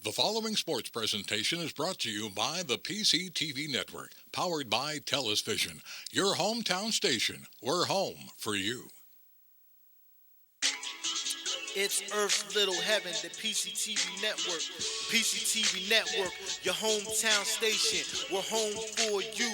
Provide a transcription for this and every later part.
The following sports presentation is brought to you by the PCTV Network, powered by TELUS Vision, your hometown station. We're home for you. It's Earth's Little Heaven, the PCTV Network. PCTV Network, your hometown station. We're home for you.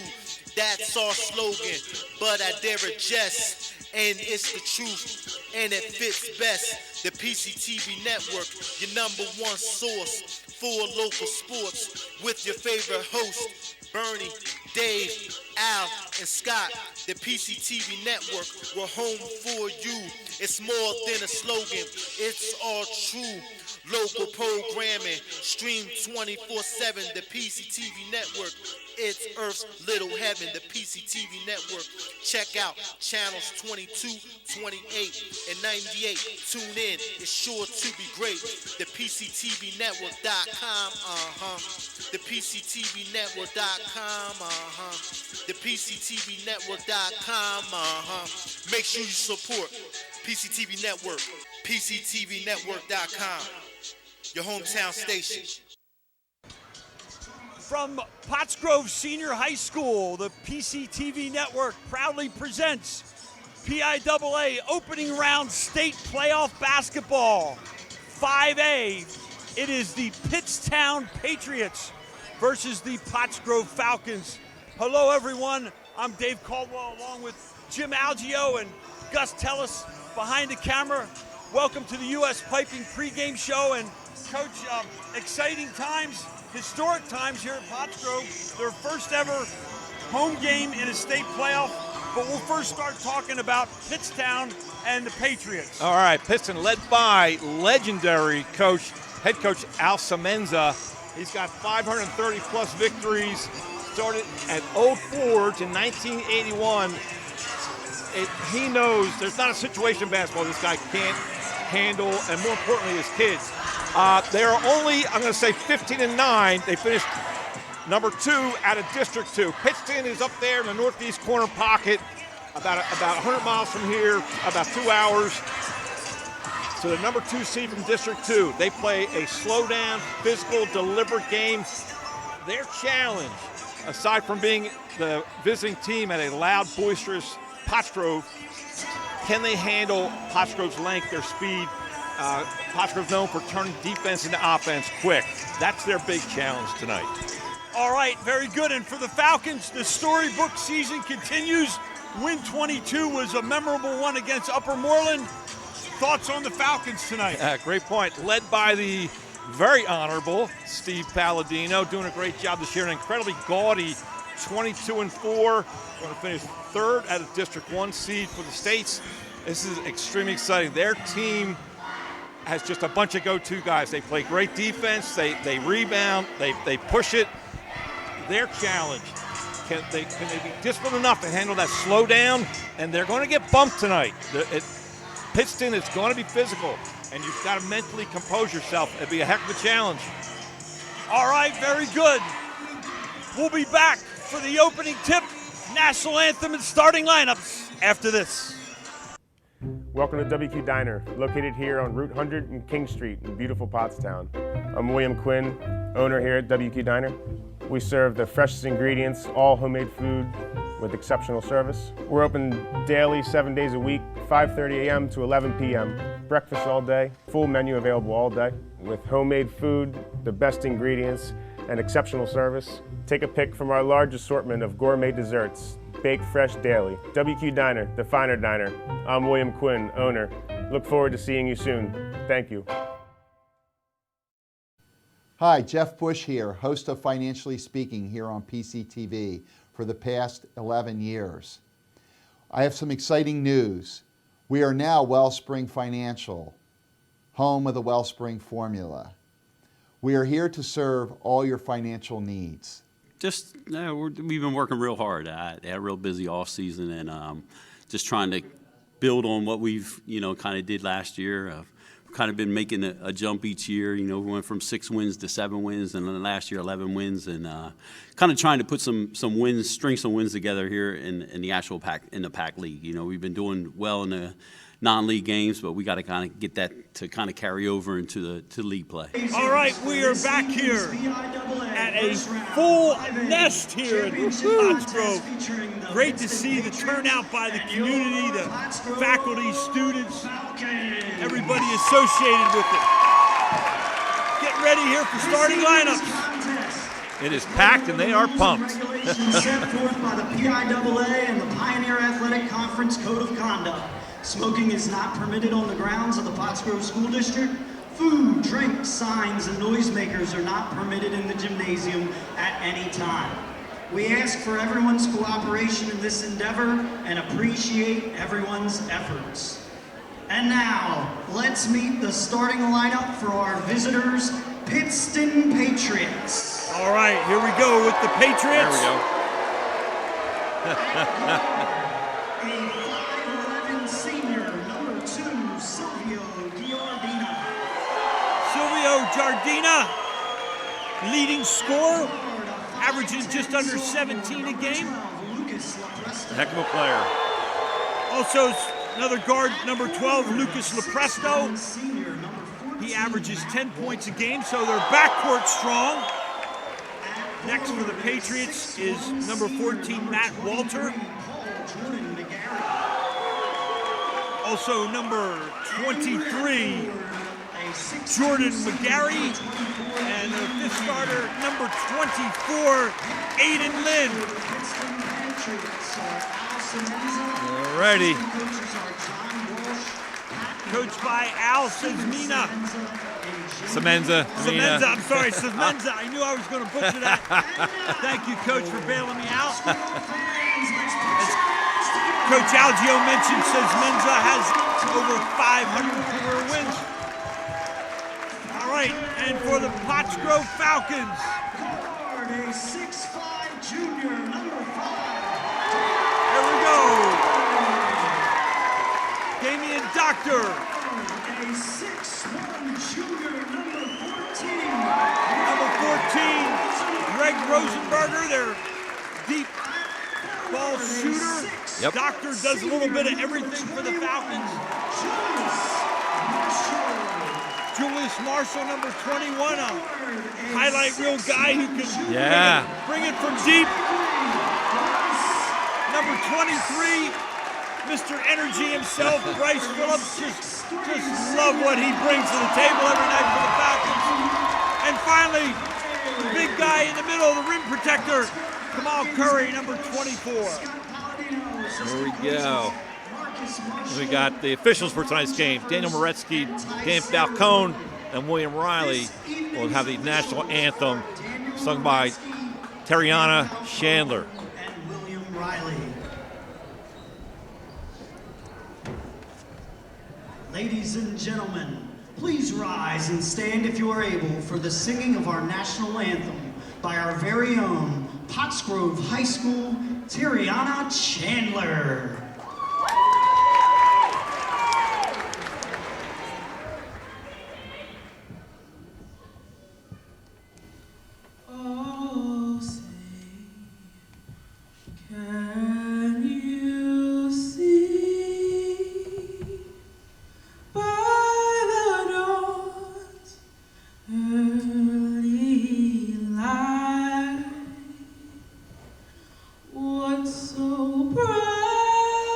That's our slogan, but I dare adjust. And it's the truth, and it fits best. The PCTV Network, your number one source for local sports, with your favorite hosts, Bernie, Dave, Al, and Scott. The PCTV Network, we're home for you. It's more than a slogan, it's all true. Local programming, stream 24/7, the PCTV Network. It's Earth's Little Heaven, the PCTV Network. Check out channels 22, 28, and 98. Tune in, it's sure to be great. The PCTVnetwork.com, The PCTVnetwork.com, The PCTVnetwork.com, Make sure you support PCTV Network, PCTVnetwork.com, your hometown station. From Pottsgrove Senior High School, the PCTV Network proudly presents PIAA opening round state playoff basketball. 5A, it is the Pittston Patriots versus the Pottsgrove Falcons. Hello everyone, I'm Dave Caldwell along with Jim Algio and Gus Tellis behind the camera. Welcome to the U.S. Piping pregame show, and Coach, exciting times. Historic times here at Pottsgrove, their first ever home game in a state playoff. But we'll first start talking about Pittston and the Patriots. All right, Pittston led by legendary head coach Al Semenza. He's got 530-plus victories, started at Old Forge in 1981. He knows there's not a situation in basketball this guy can't handle, and more importantly, his kids. They are only, I'm going to say, 15-9. They finished number 2 out of District 2. Pittston is up there in the northeast corner pocket, about 100 miles from here, about 2 hours. So the number 2 seed from District 2. They play a slow-down, physical, deliberate game. Their challenge, aside from being the visiting team at a loud, boisterous Pottsgrove, can they handle Pottsgrove's length, their speed? Pottsgrove's known for turning defense into offense quick. That's their big challenge tonight. All right, very good. And for the Falcons, the storybook season continues. Win 22 was a memorable one against Upper Moreland. Thoughts on the Falcons tonight? Great point. Led by the very honorable Steve Palladino, doing a great job this year. An incredibly gaudy 22-4. Going to finish 3rd out of District 1 seed for the States. This is extremely exciting. Their team has just a bunch of go-to guys. They play great defense, they rebound, they push it. Their challenge, can they be disciplined enough to handle that slow down? And they're going to get bumped tonight. Pittston is going to be physical, and you've got to mentally compose yourself. It'll be a heck of a challenge. All right, very good. We'll be back for the opening tip, national anthem, and starting lineups after this. Welcome to WQ Diner, located here on Route 100 and King Street in beautiful Pottstown. I'm William Quinn, owner here at WQ Diner. We serve the freshest ingredients, all homemade food with exceptional service. We're open daily, 7 days a week, 5:30 a.m. to 11 p.m. Breakfast all day, full menu available all day. With homemade food, the best ingredients, and exceptional service. Take a pick from our large assortment of gourmet desserts. Baked fresh daily. WQ Diner, the finer diner. I'm William Quinn, owner. Look forward to seeing you soon. Thank you. Hi, Jeff Bush here, host of Financially Speaking here on PCTV for the past 11 years. I have some exciting news. We are now Wellspring Financial, home of the Wellspring formula. We are here to serve all your financial needs. We've been working real hard. I had a real busy off season, and just trying to build on what we've kind of did last year. We've kind of been making a jump each year. We went from 6 wins to 7 wins, and then last year 11 wins, and kind of trying to put some wins, string some wins together here in the actual pack league. We've been doing well in non-league games, but we got to kind of get that to kind of carry over into the league play. All right, we are back here at a full nest here at Pottsgrove. Great to see the turnout by the community, the faculty, students, everybody associated with it. Getting ready here for starting lineups. It is packed and they are pumped. Regulations set forth by the PIAA and the Pioneer Athletic Conference Code of Conduct. Smoking is not permitted on the grounds of the Pottsgrove School District. Food, drink, signs, and noisemakers are not permitted in the gymnasium at any time. We ask for everyone's cooperation in this endeavor and appreciate everyone's efforts. And now, let's meet the starting lineup for our visitors, Pittston Patriots. All right, here we go with the Patriots. There we go. A 5'11" senior, number 2, Silvio Giardina, leading scorer, averaging just under 17 a game. Heck of a player. Also, another guard, number 12, Lucas Lepresto. He averages 10 points a game, so they're backcourt strong. Next for the Patriots is number 14, Matt Walter. Also, number 23, Jordan McGarry. And the fifth starter, number 24, Aiden Lynn. All righty. Coached by Al Semenza. Semenza. I'm sorry, Semenza. I knew I was going to butcher that. Thank you, Coach, for bailing me out. As Coach Algio mentioned, Semenza has over 500 career wins. All right, and for the Pottsgrove Falcons. A 6'5" junior, number 5. There we go. Damian Doctor. A 6'1" junior, number 14. Number 14, Greg Rosenberger, their deep ball shooter. Yep. Doctor does a little bit of everything for the Falcons. Julius Marshall, number 21, a highlight reel guy who can bring it from deep. Number 23, Mr. Energy himself, Bryce Phillips. Just love what he brings to the table every night for the Falcons. And finally, the big guy in the middle, the rim protector, Kamal Curry, number 24. Here we go. We got the officials for tonight's game. Daniel Moretsky, Dan Falcone, and William Riley will have the national anthem sung by Tariana Chandler. And William Riley. Ladies and gentlemen, please rise and stand if you are able for the singing of our national anthem by our very own Pottsgrove High School, Tariana Chandler. Oh, say, can you see by the dawn's early light what so bright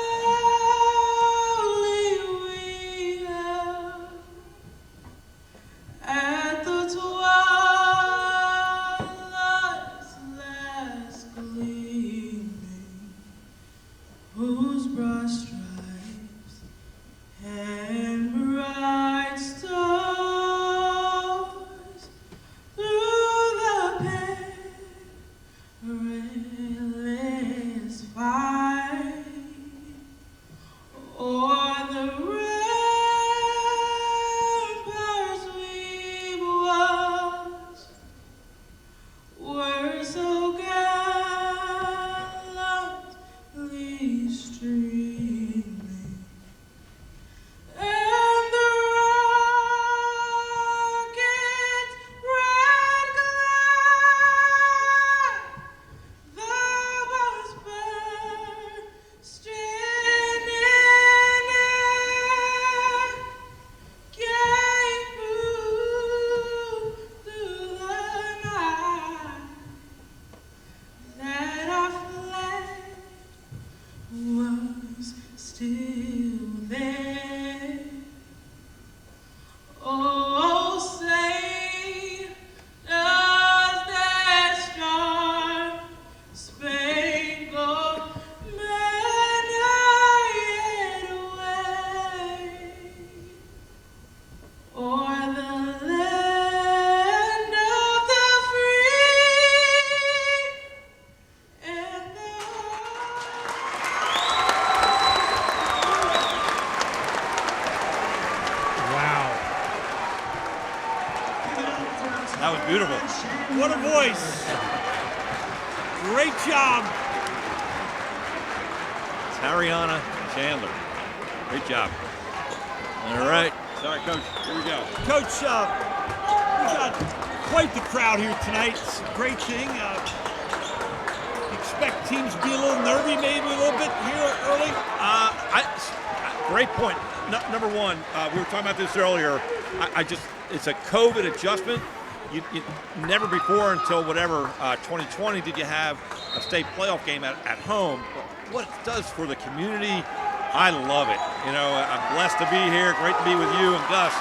That was beautiful. What a voice. Great job. It's Ariana Chandler. Great job. All right. Sorry, Coach. Here we go. Coach, we got quite the crowd here tonight. It's a great thing. Expect teams to be a little nervy, maybe a little bit here early? Great point. Number one, we were talking about this earlier. It's a COVID adjustment. You never before until 2020 did you have a state playoff game at home. But what it does for the community, I love it. You know, I'm blessed to be here. Great to be with you and Gus.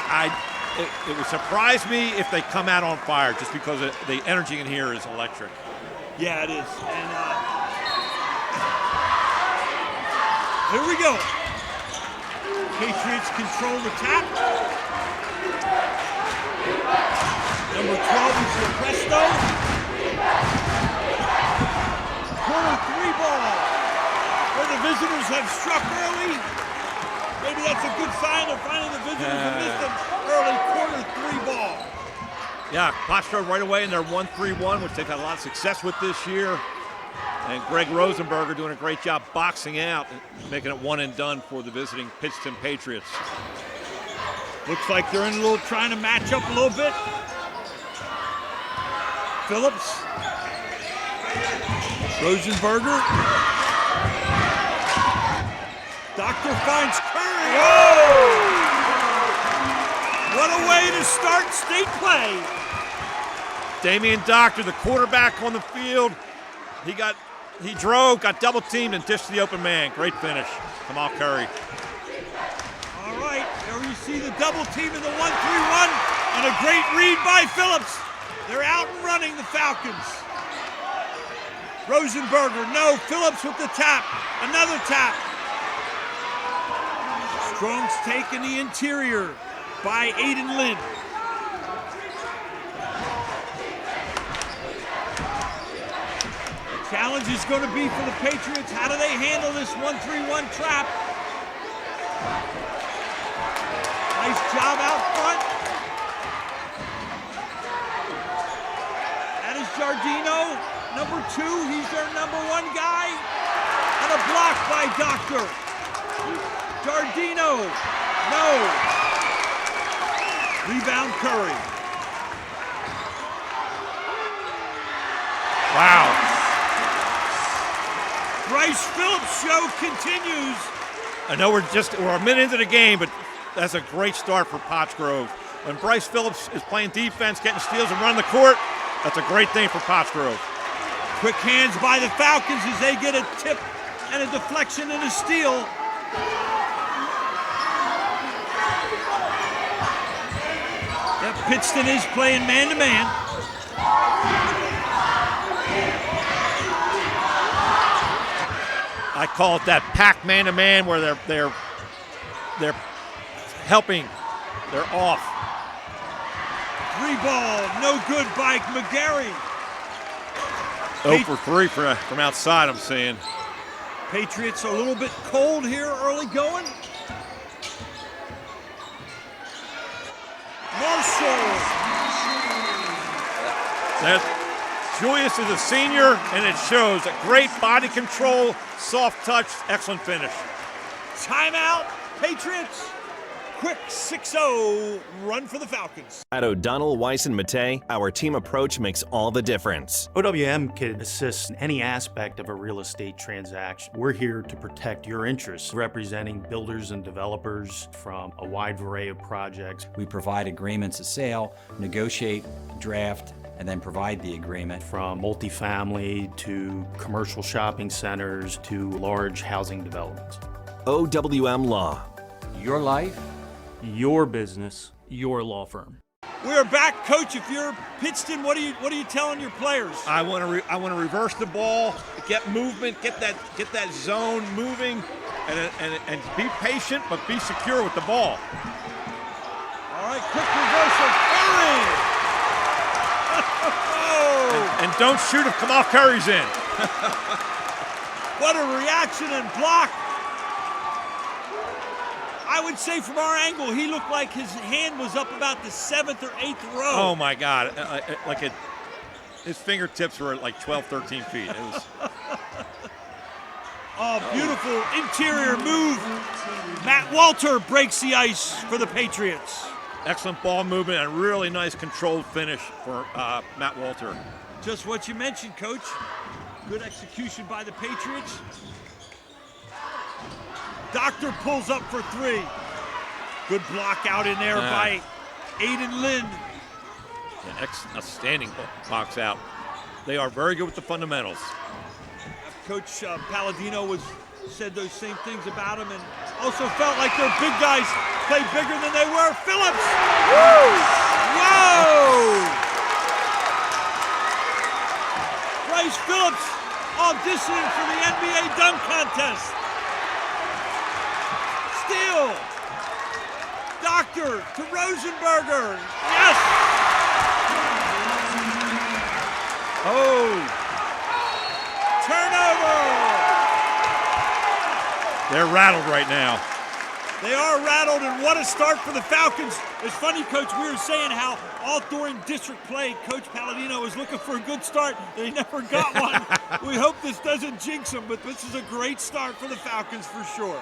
And it would surprise me if they come out on fire, just because the energy in here is electric. Yeah, it is. And here we go. Patriots control the tap. Number 12 is Presto. Corner 3 ball. Where the visitors have struck early. Maybe that's a good sign. They're finding the visitors and missed them early. Corner 3 ball. Yeah, Pottsgrove right away in their 1-3-1, which they've had a lot of success with this year. And Greg Rosenberger doing a great job boxing out, making it one and done for the visiting Pittston Patriots. Looks like they're in a little, trying to match up a little bit. Phillips. Rosenberger. Doctor finds Curry. Oh! What a way to start state play. Damian Doctor, the quarterback on the field. He drove, got double teamed, and dished to the open man. Great finish. Kamal Curry. All right, there you see the double team in the 1-3-1, and a great read by Phillips. They're out and running, the Falcons. Rosenberger, no, Phillips with the tap. Another tap. Strong's take in the interior by Aiden Lynn. Challenge is going to be for the Patriots. How do they handle this 1-3-1 trap? Nice job out front. That is Giardino, number 2. He's their number 1 guy. And a block by Doctor. Giardino, no. Rebound Curry. Wow. Bryce Phillips show continues. I know we're a minute into the game, but that's a great start for Pottsgrove. When Bryce Phillips is playing defense, getting steals and running the court, that's a great thing for Pottsgrove. Quick hands by the Falcons as they get a tip and a deflection and a steal. Yep, Pittston is playing man-to-man. I call it that pack man-to-man where they're helping, they're off. 3 ball, no good by McGarry. 0 for 3 from outside, I'm seeing. Patriots a little bit cold here early going. Marshall. Julius is a senior, and it shows. A great body control, soft touch, excellent finish. Timeout, Patriots. Quick 6-0 run for the Falcons. At O'Donnell, Weiss, and Matei, our team approach makes all the difference. OWM can assist in any aspect of a real estate transaction. We're here to protect your interests, representing builders and developers from a wide array of projects. We provide agreements of sale, negotiate, draft, and then provide the agreement. From multifamily to commercial shopping centers to large housing developments. OWM Law. Your life, your business, your law firm. We're back, Coach. If you're Pittston, what are you telling your players? I want to reverse the ball, get movement, get that zone moving, and be patient but be secure with the ball. All right, quick reversal, Curry. And don't shoot if Kamal Curry's in. What a reaction and block. I would say from our angle, he looked like his hand was up about the 7th or 8th row. Oh, my God. His fingertips were at like 12, 13 feet. It was... Oh, beautiful interior move. Matt Walter breaks the ice for the Patriots. Excellent ball movement and really nice controlled finish for Matt Walter. Just what you mentioned, Coach. Good execution by the Patriots. Doctor pulls up for 3. Good block out in there by Aiden Lynn. Yeah, outstanding box out. They are very good with the fundamentals. Coach Palladino said those same things about him and also felt like their big guys played bigger than they were. Phillips! Woo! Whoa! Bryce Phillips auditioning for the NBA dunk contest. Steal! Doctor to Rosenberger. Yes! Oh! Turnover! They're rattled right now. They are rattled, and what a start for the Falcons. It's funny, Coach, we were saying how all during district play, Coach Palladino was looking for a good start. They never got one. We hope this doesn't jinx them, but this is a great start for the Falcons for sure.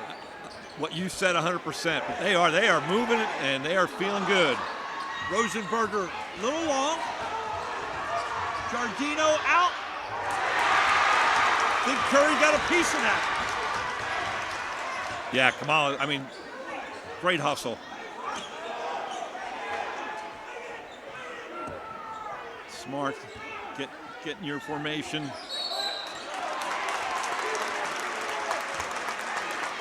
What you said 100%. But they are moving it, and they are feeling good. Rosenberger, a little long. Giardino out. I think Curry got a piece of that. Yeah, Kamala, I mean, great hustle. Smart, getting your formation.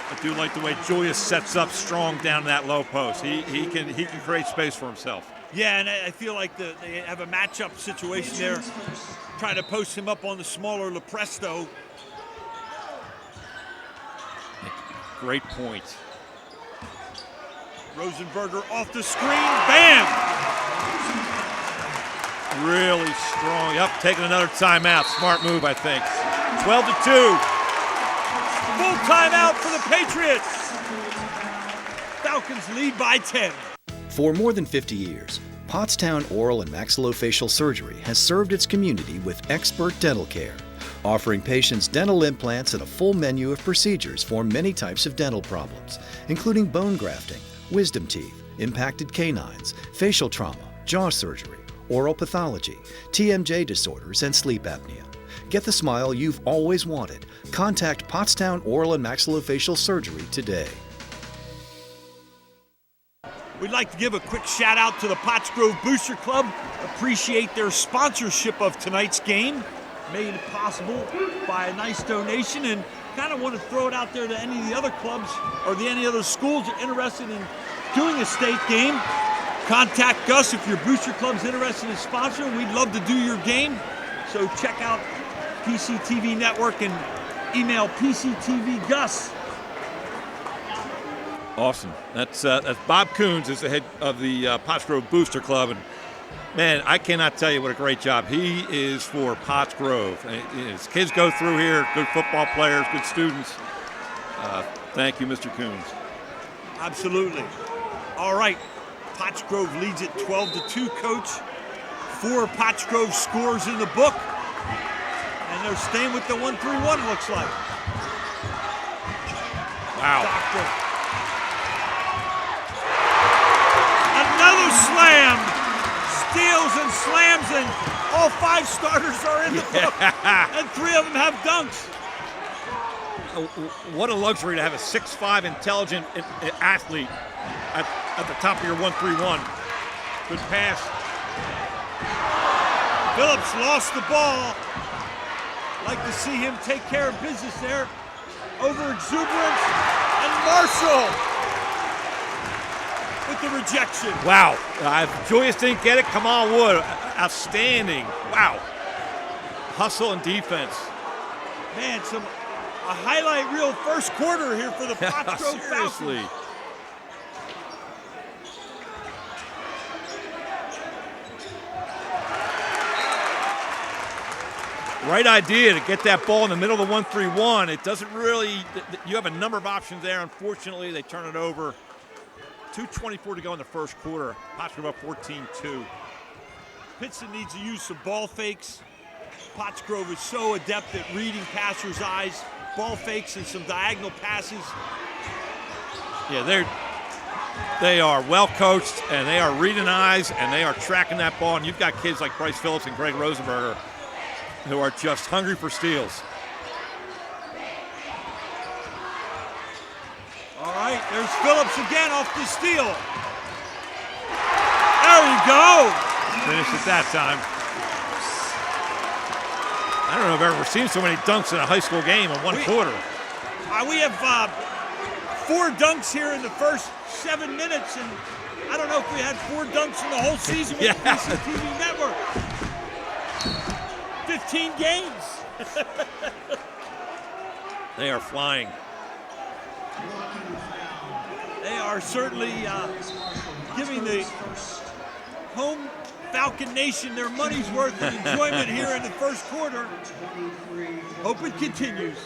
I do like the way Julius sets up strong down that low post. He can create space for himself. Yeah, and I feel like they have a matchup situation there, trying to post him up on the smaller Lepresto. Great point. Rosenberger off the screen, bam! Really strong. Yep, taking another timeout. Smart move, I think. 12-2. Full timeout for the Patriots. Falcons lead by 10. For more than 50 years, Pottstown Oral and Maxillofacial Surgery has served its community with expert dental care, offering patients dental implants and a full menu of procedures for many types of dental problems, including bone grafting, wisdom teeth, impacted canines, facial trauma, jaw surgery, oral pathology, TMJ disorders, and sleep apnea. Get the smile you've always wanted. Contact Pottstown Oral and Maxillofacial Surgery today. We'd like to give a quick shout out to the Pottsgrove Booster Club. Appreciate their sponsorship of tonight's game. Made possible by a nice donation, and kind of want to throw it out there to any of the other clubs or any other schools interested in doing a state game. Contact us if your booster club's interested in sponsoring. We'd love to do your game. So check out PCTV Network and email PCTVGus. Awesome. That's Bob Coons is the head of the Pottsgrove Booster Club, and man, I cannot tell you what a great job he is for Pottsgrove. His kids go through here, good football players, good students. Thank you, Mr. Coons. Absolutely. All right, Pottsgrove leads it 12-2, Coach. 4 Pottsgrove scores in the book, and they're staying with the 1-3-1, looks like. Wow. Doctor. Another slam. Steals and slams, and all 5 starters are in the book, and 3 of them have dunks. What a luxury to have a 6'5" intelligent athlete at the top of your 1-3-1. Good pass. Phillips lost the ball. Like to see him take care of business there. Over exuberance, and Marshall with the rejection. Wow. Julius didn't get it. Kamal Wood. Outstanding. Wow. Hustle and defense. Man, a highlight reel first quarter here for the Pottsgrove Seriously. Falcons. Right idea to get that ball in the middle of the 1-3-1. It doesn't really, you have a number of options there. Unfortunately, they turn it over. 2:24 to go in the first quarter. Pottsgrove up 14-2. Pittston needs to use some ball fakes. Pottsgrove is so adept at reading passers' eyes. Ball fakes and some diagonal passes. Yeah, they are well coached, and they are reading eyes, and they are tracking that ball. And you've got kids like Bryce Phillips and Greg Rosenberger who are just hungry for steals. All right, there's Phillips again off the steal. There you go. Finished at that time. I don't know if I've ever seen so many dunks in a high school game in one quarter. We have 4 dunks here in the first 7 minutes, and I don't know if we had 4 dunks in the whole season with the PCTV network. 15 games. They are flying. They are certainly giving the home Falcon Nation their money's worth of enjoyment here in the first quarter. Hope it continues.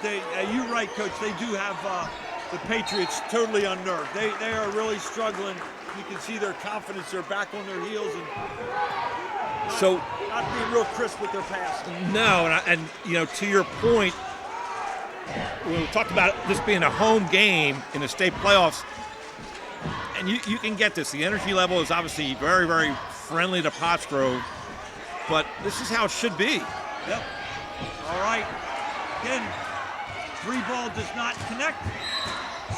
But you're right, Coach. They do have the Patriots totally unnerved. They are really struggling. You can see their confidence. They're back on their heels and not being real crisp with their pass. No, and you know, to your point, we talked about this being a home game in the state playoffs, and you can get this. The energy level is obviously very, very friendly to Pottsgrove, but this is how it should be. Yep. All right. Again, 3 ball does not connect.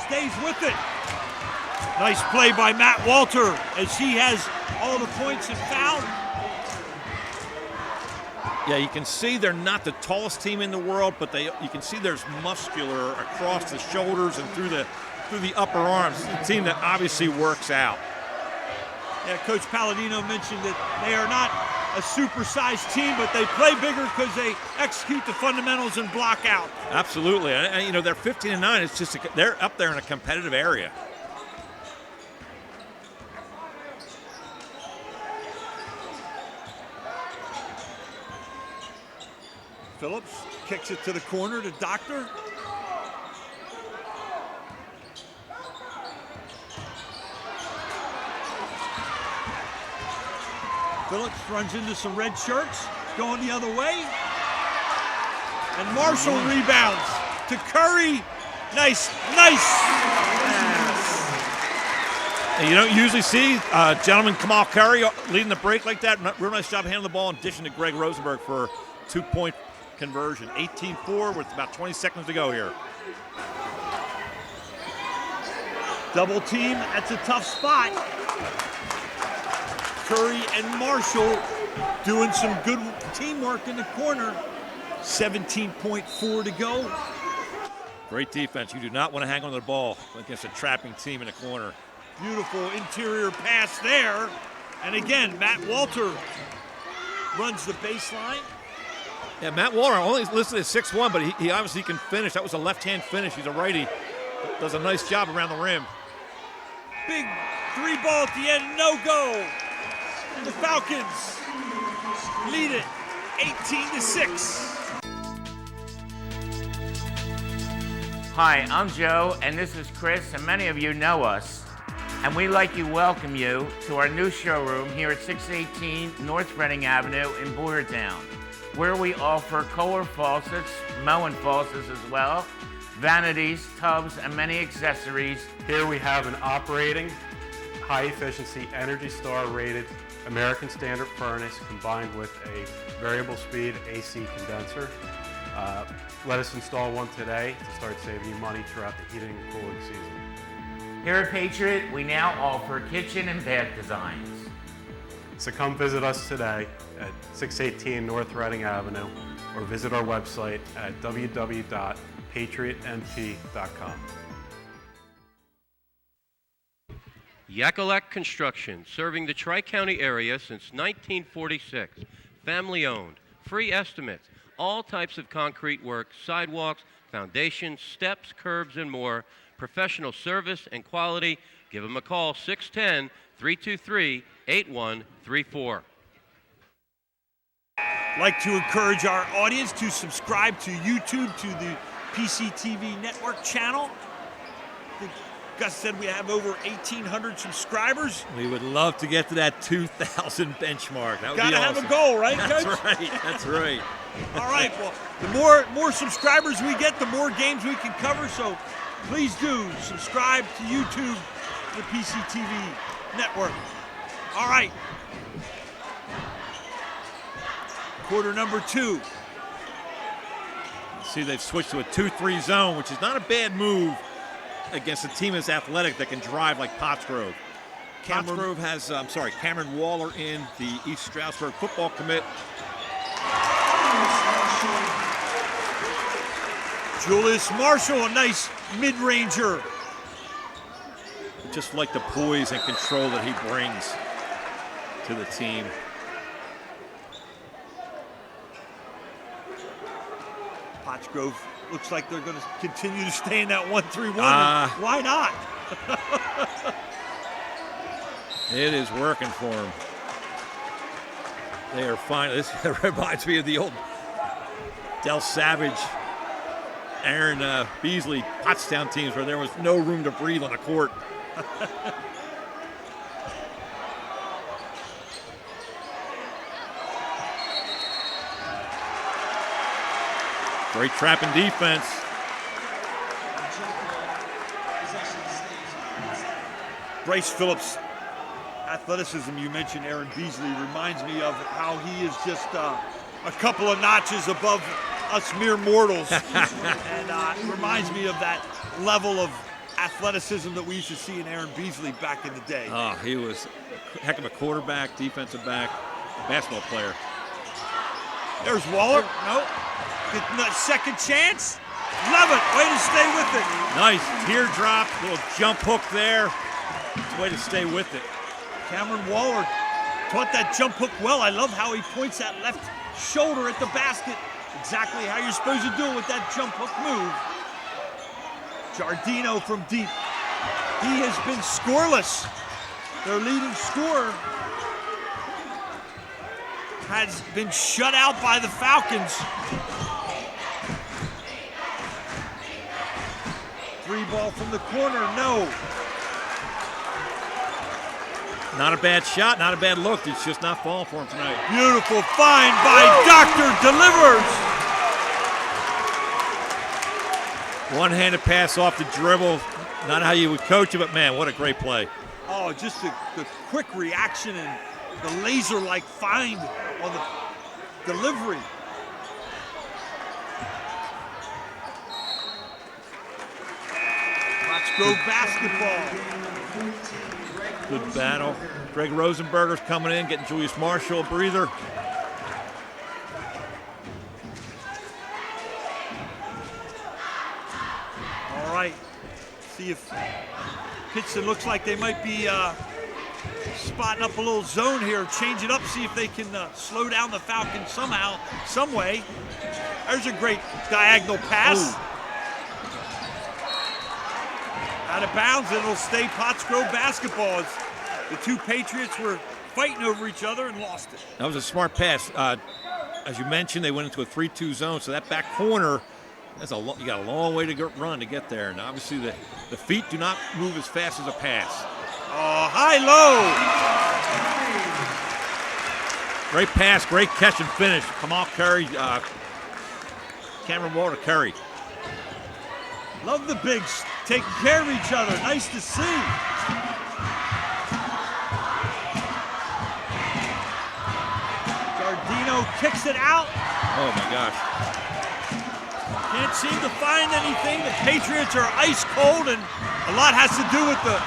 Stays with it. Nice play by Matt Walter as he has all the points and foul. Yeah, you can see they're not the tallest team in the world, but you can see there's muscular across the shoulders and through the upper arms. It's a team that obviously works out. Yeah, Coach Palladino mentioned that they are not a super-sized team, but they play bigger because they execute the fundamentals and block out. Absolutely, and you know, they're 15-9. It's just they're up there in a competitive area. Phillips kicks it to the corner to Doctor. Phillips runs into some red shirts, going the other way. And Marshall rebounds to Curry. Nice. And you don't usually see gentleman Kamal Curry leading the break like that. Real nice job handling the ball and dishing to Greg Rosenberg for a 2-point conversion. 18-4 with about 20 seconds to go here. Double team, that's a tough spot. Curry and Marshall doing some good teamwork in the corner. 17.4 to go. Great defense. You do not want to hang on to the ball against a trapping team in the corner. Beautiful interior pass there. And again, Matt Walter runs the baseline. Yeah, Matt Walter only listed as 6'1", but he obviously can finish. That was a left-hand finish. He's a righty. Does a nice job around the rim. Big 3 ball at the end, no go. And the Falcons lead it 18-6. Hi, I'm Joe, and this is Chris, and many of you know us. And we'd like to welcome you to our new showroom here at 618 North Reading Avenue in Boyertown, where we offer Kohler faucets, Moen faucets as well, vanities, tubs, and many accessories. Here we have an operating, high-efficiency, Energy Star rated American Standard furnace combined with a variable speed AC condenser. Let us install one today to start saving you money throughout the heating and cooling season. Here at Patriot, we now offer kitchen and bath designs. So come visit us today at 618 North Reading Avenue or visit our website at www.patriotnp.com. Yakalak Construction, serving the Tri-County area since 1946. Family owned, free estimates, all types of concrete work, sidewalks, foundations, steps, curbs, and more. Professional service and quality. Give them a call, 610-323-8134. Like to encourage our audience to subscribe to YouTube, to the PCTV network channel. think Gus said we have over 1,800 subscribers. We would love to get to that 2,000 benchmark. That would Gotta be awesome. have a goal, right, That's Coach? right. That's right. All right, well, the more subscribers we get, the more games we can cover, so please do subscribe to YouTube, the PCTV network. All right. Quarter number 2. See, they've switched to a 2-3 zone, which is not a bad move against a team that's athletic that can drive like Pottsgrove. Pottsgrove has, Cameron Waller in, the East Stroudsburg football commit. Julius Marshall, a nice mid-ranger. Just like the poise and control that he brings to the team. Pottsgrove looks like they're going to continue to stay in that 1-3-1. Why not? It is working for them. They are fine. This reminds me of the old Del Savage, Aaron Beasley, Pottstown teams where there was no room to breathe on the court. Great trapping defense. Bryce Phillips' athleticism, you mentioned Aaron Beasley, reminds me of how he is just a couple of notches above us mere mortals. And reminds me of that level of athleticism that we used to see in Aaron Beasley back in the day. Oh, he was a heck of a quarterback, defensive back, basketball player. There's Waller. Nope. Second chance. Love it. Way to stay with it. Nice teardrop, little jump hook there. Way to stay with it. Cameron Waller taught that jump hook well. I love how he points that left shoulder at the basket. Exactly how you're supposed to do it with that jump hook move. Giardino from deep. He has been scoreless. Their leading scorer has been shut out by the Falcons. 3 ball from the corner, no. Not a bad shot, not a bad look. It's just not falling for him tonight. Beautiful find by Doctor Delivers. One-handed pass off the dribble. Not how you would coach it, but man, what a great play. Oh, just the quick reaction and the laser-like find on the delivery. Pottsgrove basketball. Good battle. Greg Rosenberger's coming in, getting Julius Marshall a breather. All right. See if Pittston looks like they might be spotting up a little zone here. Change it up, see if they can slow down the Falcons somehow, some way. There's a great diagonal pass. Ooh. Out of bounds, and it'll stay Pottsgrove basketball as the two Patriots were fighting over each other and lost it. That was a smart pass. As you mentioned, they went into a 3-2 zone, so that back corner, you got a long way to run to get there. And obviously the feet do not move as fast as a pass. Oh, high-low. Great pass, great catch and finish. Kamal Curry, Cameron Waller Curry. Love the bigs taking care of each other. Nice to see. Giardino kicks it out. Oh, my gosh. Can't seem to find anything. The Patriots are ice cold, and a lot has to do with the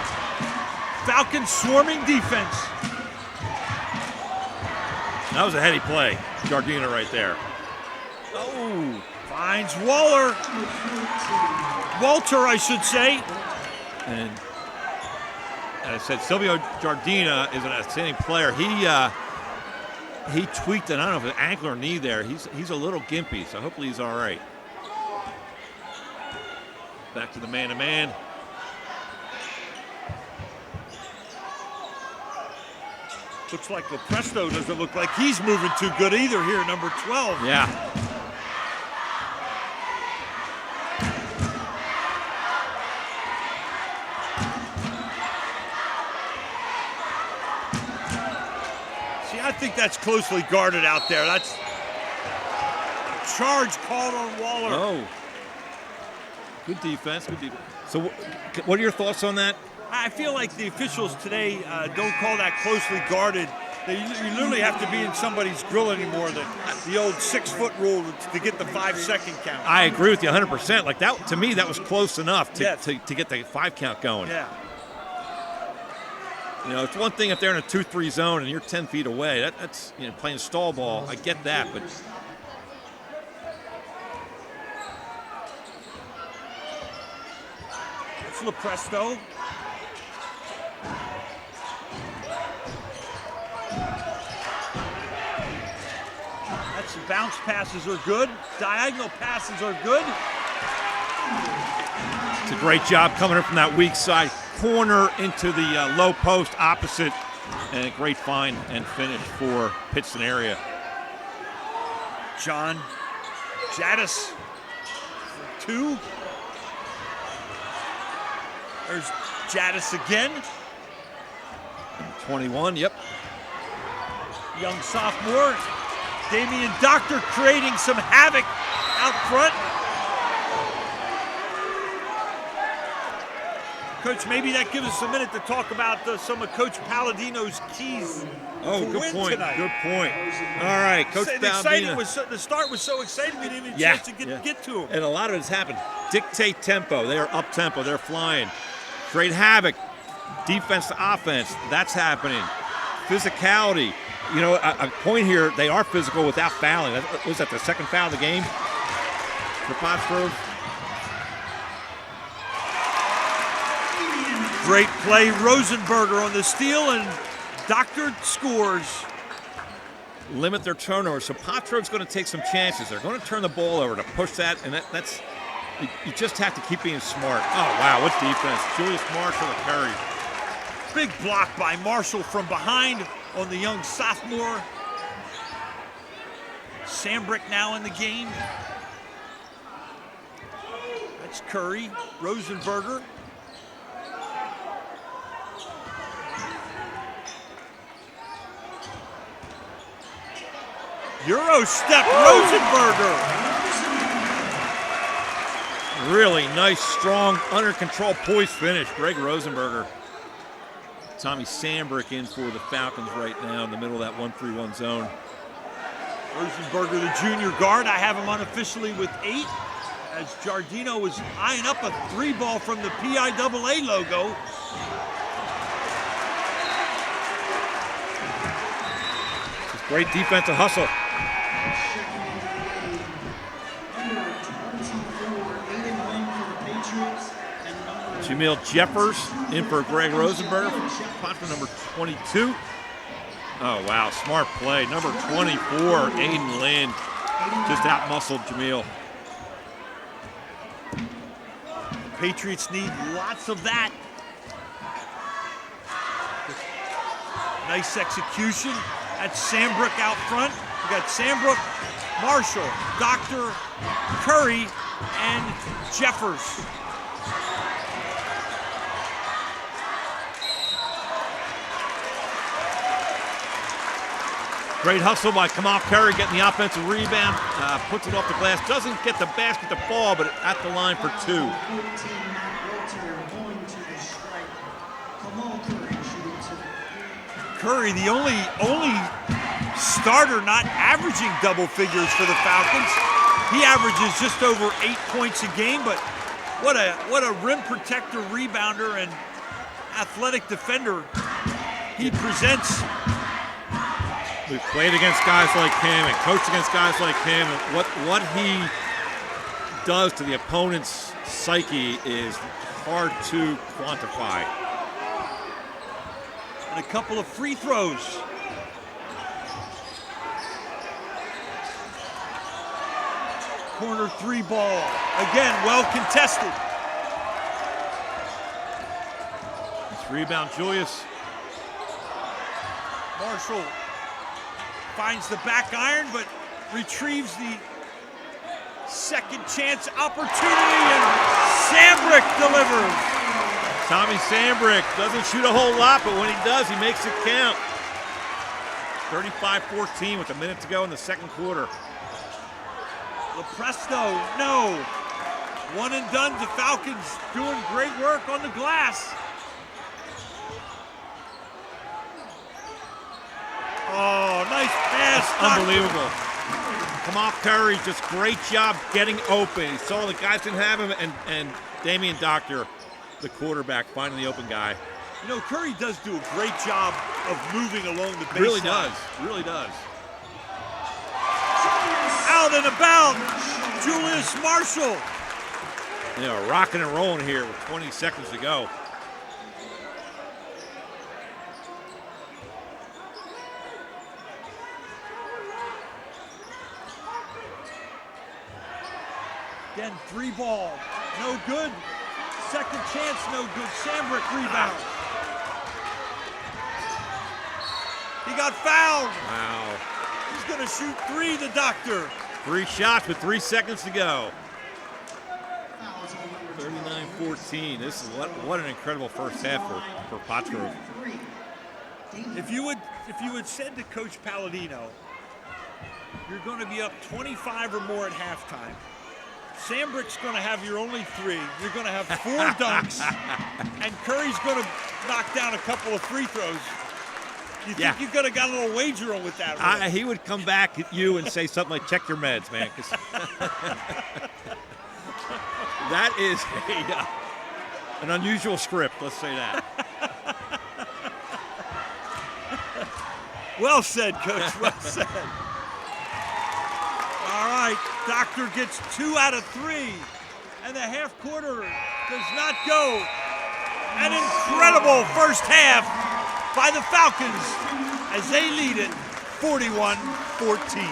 Falcons' swarming defense. That was a heady play. Giardino right there. Oh, finds Waller. Walter, I should say. And as I said, Silvio Giardina is an outstanding player. He tweaked it. I don't know if it's an ankle or knee there. He's a little gimpy, so hopefully he's all right. Back to the man-to-man. Looks like Lepresto doesn't look like he's moving too good either here, number 12. Yeah. See, I think that's closely guarded out there. That's charge called on Waller. Oh. Good defense. So what are your thoughts on that? I feel like the officials today don't call that closely guarded. You literally have to be in somebody's grill anymore. The old 6-foot rule to get the 5-second count. I agree with you 100%. Like that, to me, that was close enough to get the 5 count going. Yeah. You know, it's one thing if they're in a 2-3 zone and you're 10 feet away. That's playing stall ball. I get that, but. It's LaPresto. That's bounce passes are good. Diagonal passes are good. It's a great job coming in from that weak side corner into the low post opposite, and a great find and finish for Pittston area. John Jadis for 2. There's Jadis again. 21, yep. Young sophomore. Damian Doctor creating some havoc out front. Coach, maybe that gives us a minute to talk about some of Coach Palladino's keys. Oh, good point. Tonight. Good point. All right, Coach Palladino. The start was so exciting we didn't even chance to get to him. And a lot of it's happened. Dictate tempo. They are up tempo. They're flying. Create havoc. Defense to offense. That's happening. Physicality. You know, a point here, they are physical without fouling. Was that the second foul of the game for Pottsgrove? Great play, Rosenberger on the steal, and Doctor scores. Limit their turnovers. So Pottsgrove's going to take some chances. They're going to turn the ball over to push that, and that's you just have to keep being smart. Oh, wow, what defense. Julius Marshall and Curry. Big block by Marshall from behind on the young sophomore. Sambrick now in the game. That's Curry, Rosenberger. Euro step, Rosenberger. Really nice, strong, under control, poised finish. Greg Rosenberger. Tommy Sambrick in for the Falcons right now in the middle of that 1-3-1 zone. Rosenberger, the junior guard. I have him unofficially with 8 as Giardino was eyeing up a 3-ball from the PIAA logo. Just great defensive hustle. Jamil Jeffers in for Greg Rosenberger, pot for number 22. Oh, wow, smart play. Number 24, Aiden Lynn, just out-muscled Jamil. The Patriots need lots of that. Nice execution. That's Sambrick out front. We got Sambrick, Marshall, Doctor, Curry, and Jeffers. Great hustle by Kamal Curry, getting the offensive rebound, puts it off the glass, doesn't get the basket to fall, but at the line for 2. Curry, the only starter not averaging double figures for the Falcons. He averages just over 8 points a game, but what a rim protector, rebounder, and athletic defender he presents. We've played against guys like him and coached against guys like him. And what he does to the opponent's psyche is hard to quantify. And a couple of free throws. Corner 3-ball. Again, well contested. This rebound, Julius. Marshall finds the back iron, but retrieves the second chance opportunity, and Sambrick delivers. Tommy Sambrick doesn't shoot a whole lot, but when he does, he makes it count. 35-14 with a minute to go in the second quarter. Lepresto, no. One and done. The Falcons doing great work on the glass. Oh, nice pass. Unbelievable. Kamal Curry, just great job getting open. He saw the guys didn't have him, and Damian Doctor, the quarterback, finding the open guy. You know, Curry does do a great job of moving along the baseline. Really does. Really does. Out and about, Julius Marshall. You know, rocking and rolling here with 20 seconds to go. Again, 3 ball, no good. Second chance, no good. Sambrick rebound. He got fouled. Wow. He's going to shoot 3, the Doctor. 3 shots with 3 seconds to go. 39-14. This is what an incredible first half for Pottsgrove. If you had said to Coach Palladino, you're going to be up 25 or more at halftime. Sambrick's going to have your only 3. You're going to have 4 dunks, and Curry's going to knock down a couple of free throws. You think you could have got a little wager on with that? Right? He would come back at you and say something like, check your meds, man. 'Cause that is an unusual script, let's say that. Well said, Coach, well said. All right, Doctor gets 2 out of 3, and the half quarter does not go. An incredible first half by the Falcons as they lead it 41-14.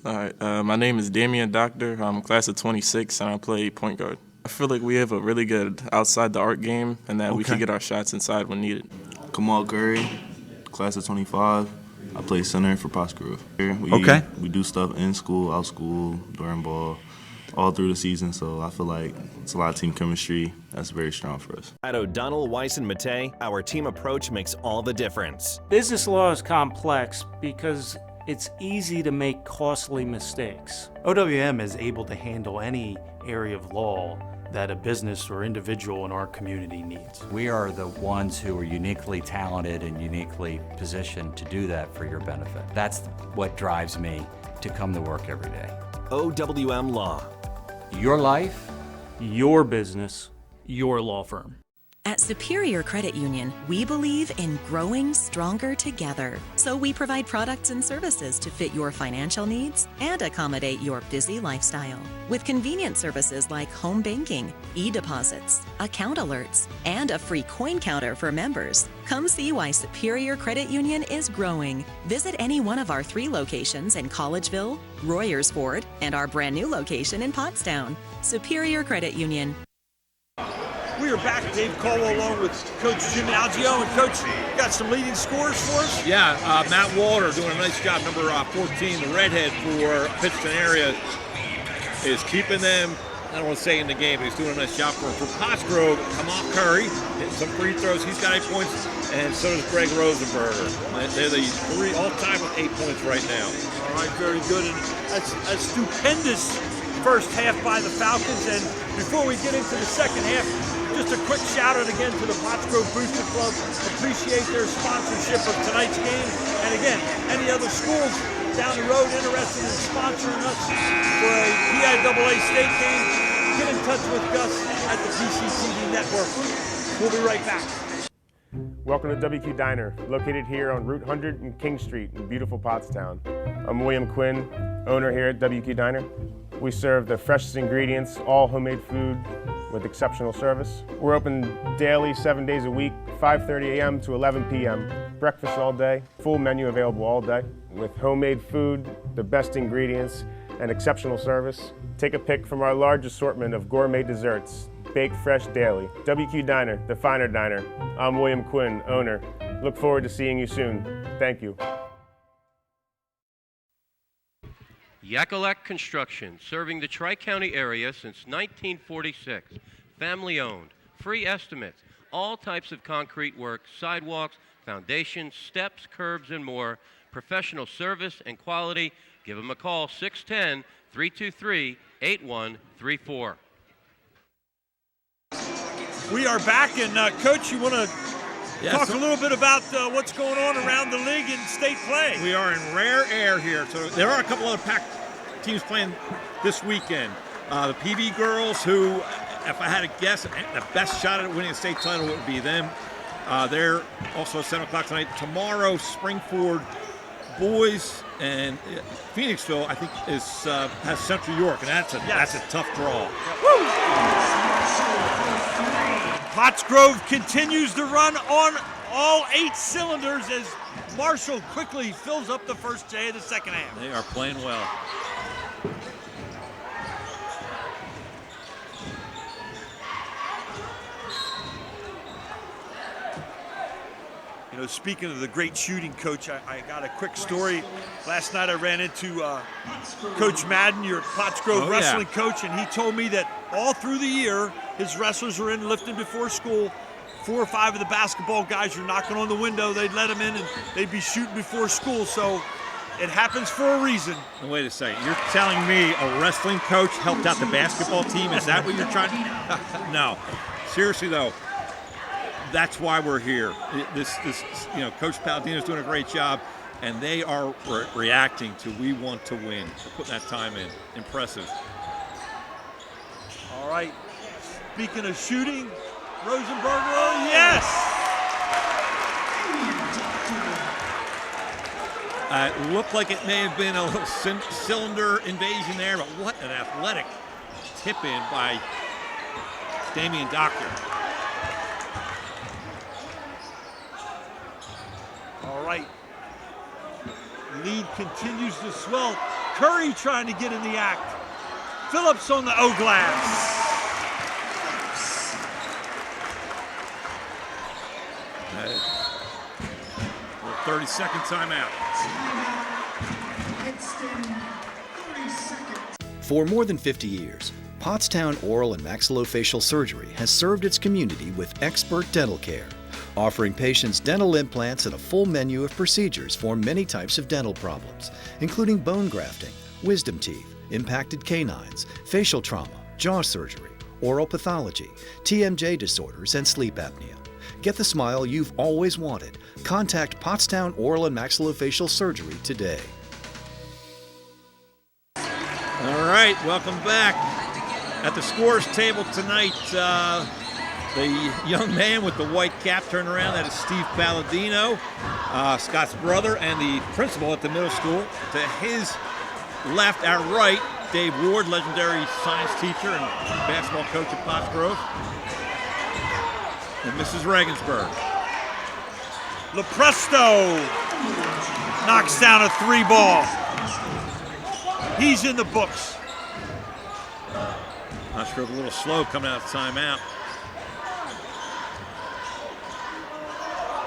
All right, my name is Damian Doctor. I'm class of 26, and I play point guard. I feel like we have a really good outside the arc game, and that we can get our shots inside when needed. Kamal Curry, class of 25. I play center for Pottsgrove. We do stuff in school, out school, during ball, all through the season, so I feel like it's a lot of team chemistry that's very strong for us. At O'Donnell, Weiss, and Matei, our team approach makes all the difference. Business law is complex because it's easy to make costly mistakes. OWM is able to handle any area of law that a business or individual in our community needs. We are the ones who are uniquely talented and uniquely positioned to do that for your benefit. That's what drives me to come to work every day. OWM Law. Your life, your business, your law firm. At Superior Credit Union, we believe in growing stronger together. So we provide products and services to fit your financial needs and accommodate your busy lifestyle. With convenient services like home banking, e-deposits, account alerts, and a free coin counter for members. Come see why Superior Credit Union is growing. Visit any one of our 3 locations in Collegeville, Royersford, and our brand new location in Pottstown. Superior Credit Union. We are back. Dave Caldwell along with Coach Jim Algio. And Coach, you got some leading scores for us? Yeah, Matt Walter doing a nice job, number 14, the redhead for Pittston area, is keeping them, I don't want to say in the game, but he's doing a nice job for them. For Pottsgrove, Kamal Curry, hitting some free throws. He's got 8 points, and so does Greg Rosenberger. They're the 3 all-time with 8 points right now. All right, very good. And that's a stupendous first half by the Falcons. And before we get into the second half, just a quick shout out again to the Pottsgrove Booster Club. Appreciate their sponsorship of tonight's game. And again, any other schools down the road interested in sponsoring us for a PIAA state game, get in touch with Gus at the PCTV network. We'll be right back. Welcome to WQ Diner, located here on Route 100 and King Street in beautiful Pottstown. I'm William Quinn, owner here at WQ Diner. We serve the freshest ingredients, all homemade food with exceptional service. We're open daily, 7 days a week, 5:30 a.m. to 11 p.m. Breakfast all day, full menu available all day with homemade food, the best ingredients, and exceptional service. Take a pick from our large assortment of gourmet desserts, baked fresh daily. WQ Diner, the finer diner. I'm William Quinn, owner. Look forward to seeing you soon. Thank you. Yakalak Construction, serving the Tri-County area since 1946. Family owned, free estimates, all types of concrete work, sidewalks, foundations, steps, curbs, and more. Professional service and quality. Give them a call, 610-323-8134. We are back, and Coach, you want to talk a little bit about what's going on around the league and state play? We are in rare air here. So there are a couple other packed teams playing this weekend. The PV girls, who, if I had to guess, the best shot at winning a state title would be them. They're also at 7 o'clock tonight. Tomorrow, Springford boys and Phoenixville, I think, has Central York, and that's a tough draw. Pottsgrove continues to run on all 8 cylinders as Marshall quickly fills up the first J of the second half. They are playing well. You know, speaking of the great shooting, Coach, I got a quick story. Last night I ran into Coach Madden, your Pottsgrove wrestling coach, and he told me that all through the year, his wrestlers are in lifting before school. 4 or 5 of the basketball guys are knocking on the window. They'd let them in, and they'd be shooting before school. So it happens for a reason. Now, wait a second. You're telling me a wrestling coach helped out the basketball team? Is that what you're trying to... No. Seriously, though, that's why we're here. Coach Palladino's doing a great job, and they are reacting to we want to win. They're putting that time in. Impressive. All right. Speaking of shooting, Rosenberger, yes! It looked like it may have been a little cylinder invasion there, but what an athletic tip-in by Damian Doctor. All right. Lead continues to swell. Curry trying to get in the act. Phillips on the O-glass. 30-second timeout. For more than 50 years, Pottstown Oral and Maxillofacial Surgery has served its community with expert dental care, offering patients dental implants and a full menu of procedures for many types of dental problems, including bone grafting, wisdom teeth, impacted canines, facial trauma, jaw surgery, oral pathology, TMJ disorders, and sleep apnea. Get the smile you've always wanted. Contact Pottstown Oral and Maxillofacial Surgery today. All right, welcome back. At the scores table tonight, the young man with the white cap turned around. That is Steve Palladino, Scott's brother and the principal at the middle school. To his left, our right, Dave Ward, legendary science teacher and basketball coach at Pottsgrove. And Mrs. Regensburg. LaPresto knocks down a 3-ball. He's in the books. Pottsgrove a little slow coming out of timeout.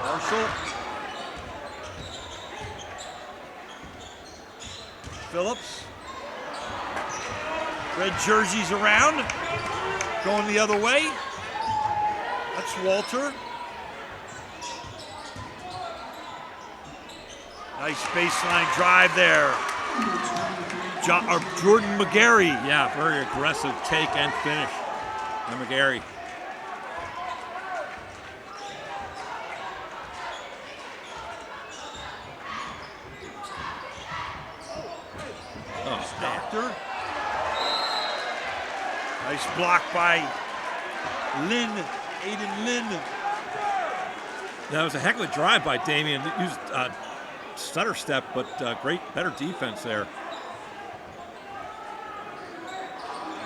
Marshall. Phillips. Red jerseys around. Going the other way. That's Walter. Nice baseline drive there. Jordan McGarry. Yeah, very aggressive take and finish by McGarry. Oh, Doctor. Nice block by Aiden Lynn. That was a heck of a drive by Damian. Used stutter step, but better defense there.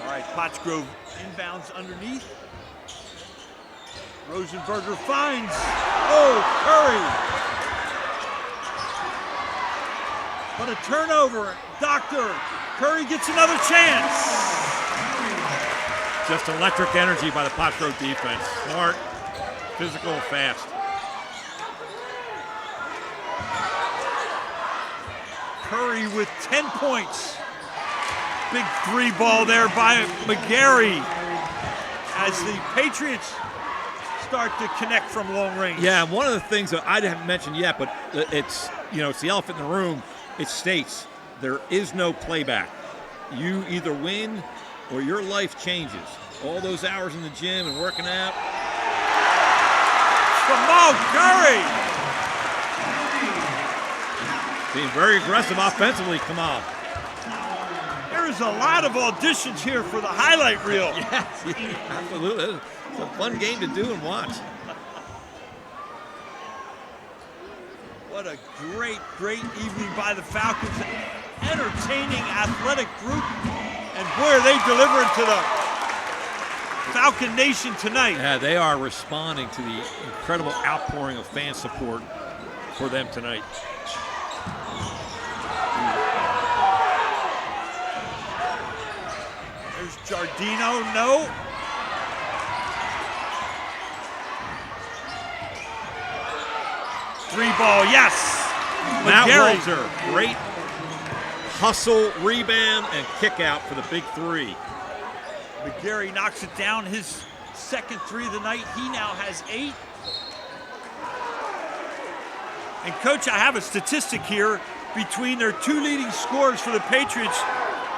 All right, Pottsgrove inbounds underneath. Rosenberger finds. Oh, Curry. But a turnover. Doctor. Curry gets another chance. Just electric energy by the Pottsgrove defense. Smart, physical, fast. Curry with 10 points. Big 3-ball there by McGarry as the Patriots start to connect from long range. Yeah, one of the things that I haven't mentioned yet, but it's the elephant in the room. It states there is no playback. You either win or your life changes. All those hours in the gym and working out. Jamal Curry! Being very aggressive offensively, come on. There's a lot of auditions here for the highlight reel. Yes, absolutely. It's a fun game to do and watch. What a great evening by the Falcons. Entertaining, athletic group. And boy, are they delivering to the Falcon Nation tonight. Yeah, they are responding to the incredible outpouring of fan support for them tonight. There's Giardino, no. Three ball, yes. Matt McGarry. Walter, great hustle, rebound, and kick out for the big three. McGarry knocks it down, his second three of the night. He now has 8. And Coach, I have a statistic here between their 2 leading scorers for the Patriots,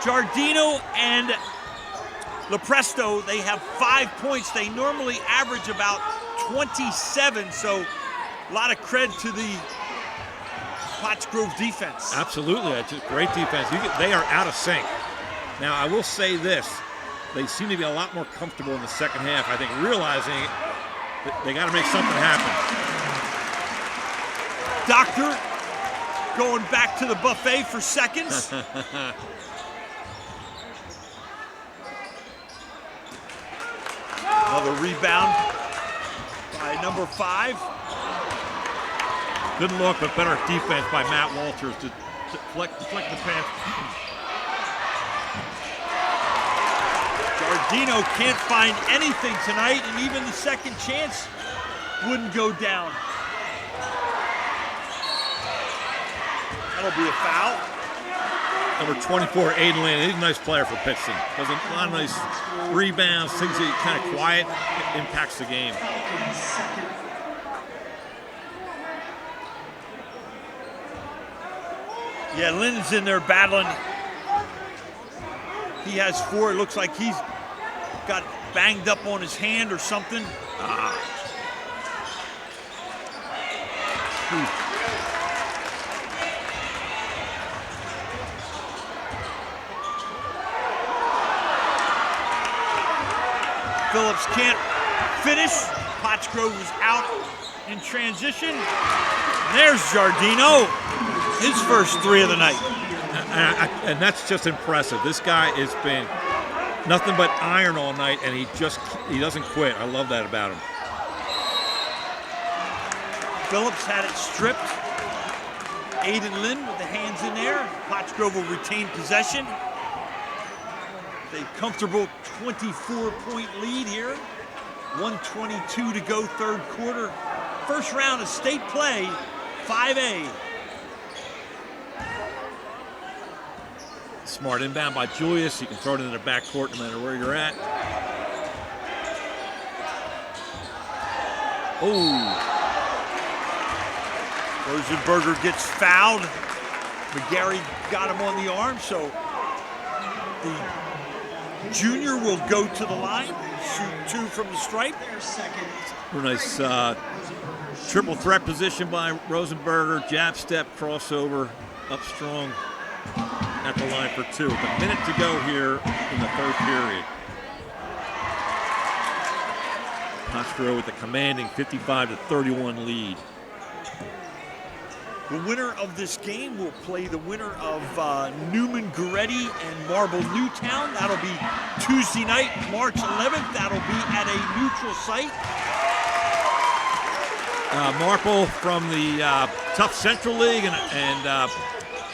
Giardino and Lepresto. They have 5 points. They normally average about 27, so a lot of credit to the Pottsgrove defense. Absolutely, that's a great defense. They are out of sync. Now, I will say this. They seem to be a lot more comfortable in the second half, I think, realizing that they got to make something happen. Doctor going back to the buffet for seconds. Another rebound by number 5. Good look, but better defense by Matt Walters to flick the pass. Giardino can't find anything tonight, and even the second chance wouldn't go down. That'll be a foul. Number 24, Aiden Lane. He's a nice player for Pittston. Does a lot of nice rebounds, things that kind of quiet, impacts the game. Yeah, Lynn's in there battling. He has 4. It looks like he's got banged up on his hand or something. Phillips can't finish. Pottsgrove is out in transition. There's Giardino, his first 3 of the night. And that's just impressive. This guy has been nothing but iron all night, and he doesn't quit. I love that about him. Phillips had it stripped. Aiden Lynn with the hands in there. Pottsgrove will retain possession. A comfortable 24-point lead here. 1:22 to go, third quarter. First round of state play, 5A. Smart inbound by Julius. You can throw it into the backcourt no matter where you're at. Oh. Rosenberger gets fouled. McGarry got him on the arm, so the junior will go to the line, shoot 2 from the stripe. Real nice triple threat position by Rosenberger. Jab step, crossover, up strong at the line for 2. With a minute to go here in the third period. Pottsgrove with a commanding 55-31 lead. The winner of this game will play the winner of Newman Goretti and Marble Newtown. That'll be Tuesday night, March 11th. That'll be at a neutral site. Marple from the tough Central League and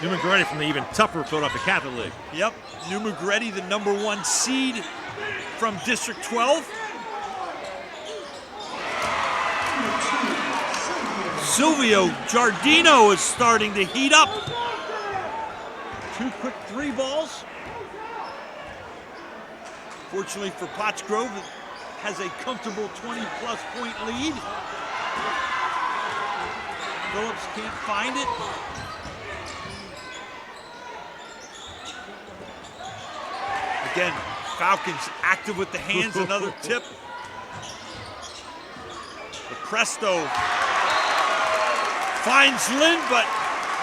Newman Goretti from the even tougher Philadelphia Catholic League. Yep, Newman Goretti, the number 1 seed from District 12. Silvio Giardino is starting to heat up. 2 quick 3 balls. Fortunately for Pottsgrove, has a comfortable 20-plus point lead. Phillips can't find it. Again, Falcons active with the hands, another tip. The Presto finds Lynn, but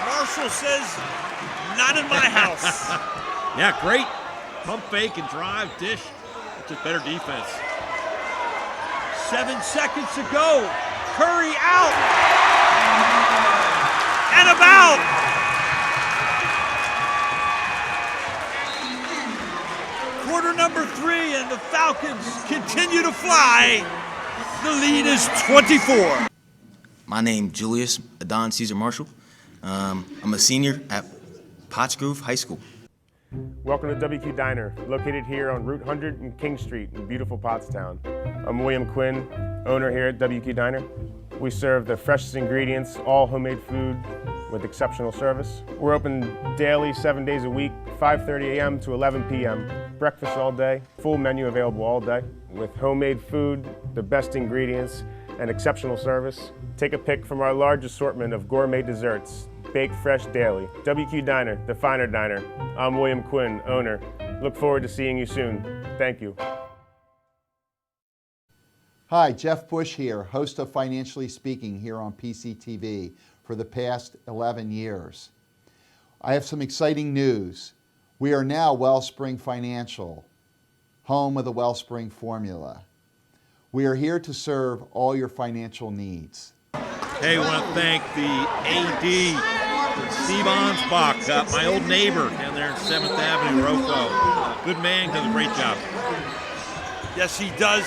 Marshall says, not in my house. Yeah, great. Pump fake and drive, dish. It's just better defense. 7 seconds to go. Curry out. And about. Quarter number 3, and the Falcons continue to fly. The lead is 24. My name is Julius Adon Caesar Marshall. I'm a senior at Pottsgrove High School. Welcome to WQ Diner, located here on Route 100 and King Street in beautiful Pottstown. I'm William Quinn, owner here at WQ Diner. We serve the freshest ingredients, all homemade food with exceptional service. We're open daily, 7 days a week, 5:30 a.m. to 11 p.m. Breakfast all day, full menu available all day with homemade food, the best ingredients, and exceptional service. Take a pick from our large assortment of gourmet desserts, baked fresh daily. WQ Diner, the finer diner. I'm William Quinn, owner. Look forward to seeing you soon. Thank you. Hi, Jeff Bush here, host of Financially Speaking here on PCTV for the past 11 years. I have some exciting news. We are now Wellspring Financial, home of the Wellspring formula. We are here to serve all your financial needs. Hey, we want to thank the AD, Steve Ansbach, my old neighbor down there in 7th Avenue, Rofo. Good man, does a great job. Yes, he does.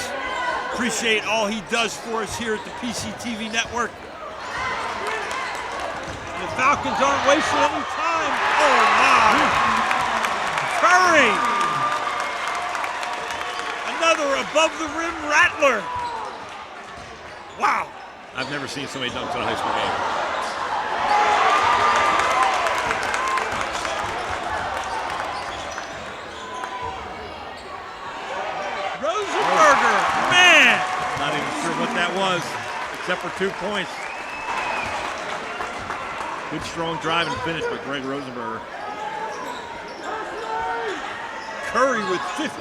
Appreciate all he does for us here at the PCTV network. The Falcons aren't wasting any time. Oh, my. Curry. Another above-the-rim rattler. Wow. I've never seen so many dunks in a high school game. Rosenberger, man! Not even sure what that was, except for 2 points. Good strong drive and finish by Greg Rosenberger. Curry with 15,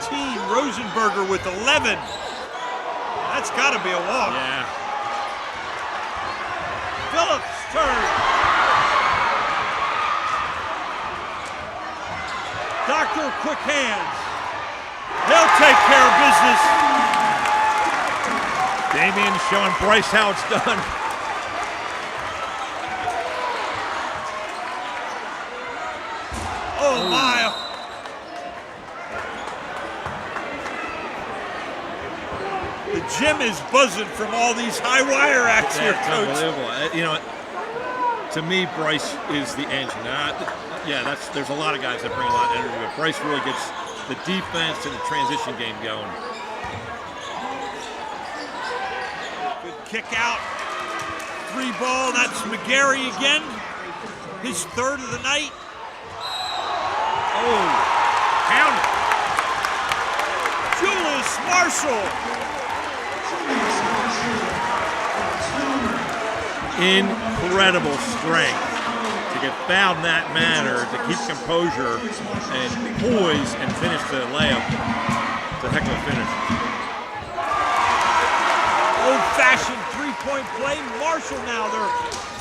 Rosenberger with 11. That's got to be a walk. Yeah. Phillips turn. Doctor quick hands. He'll take care of business. Damian showing Bryce how it's done. Oh my. The gym is buzzing from all these high wire acts here, Coach. Unbelievable. You know, to me, Bryce is the engine. There's a lot of guys that bring a lot of energy, but Bryce really gets the defense and the transition game going. Good kick out. 3 ball. That's McGarry again. His 3rd of the night. Oh, count it. Julius Marshall. Incredible strength to get fouled in that manner, to keep composure and poise and finish the layup. It's a heck of a finish. Old-fashioned 3-point play. Marshall now their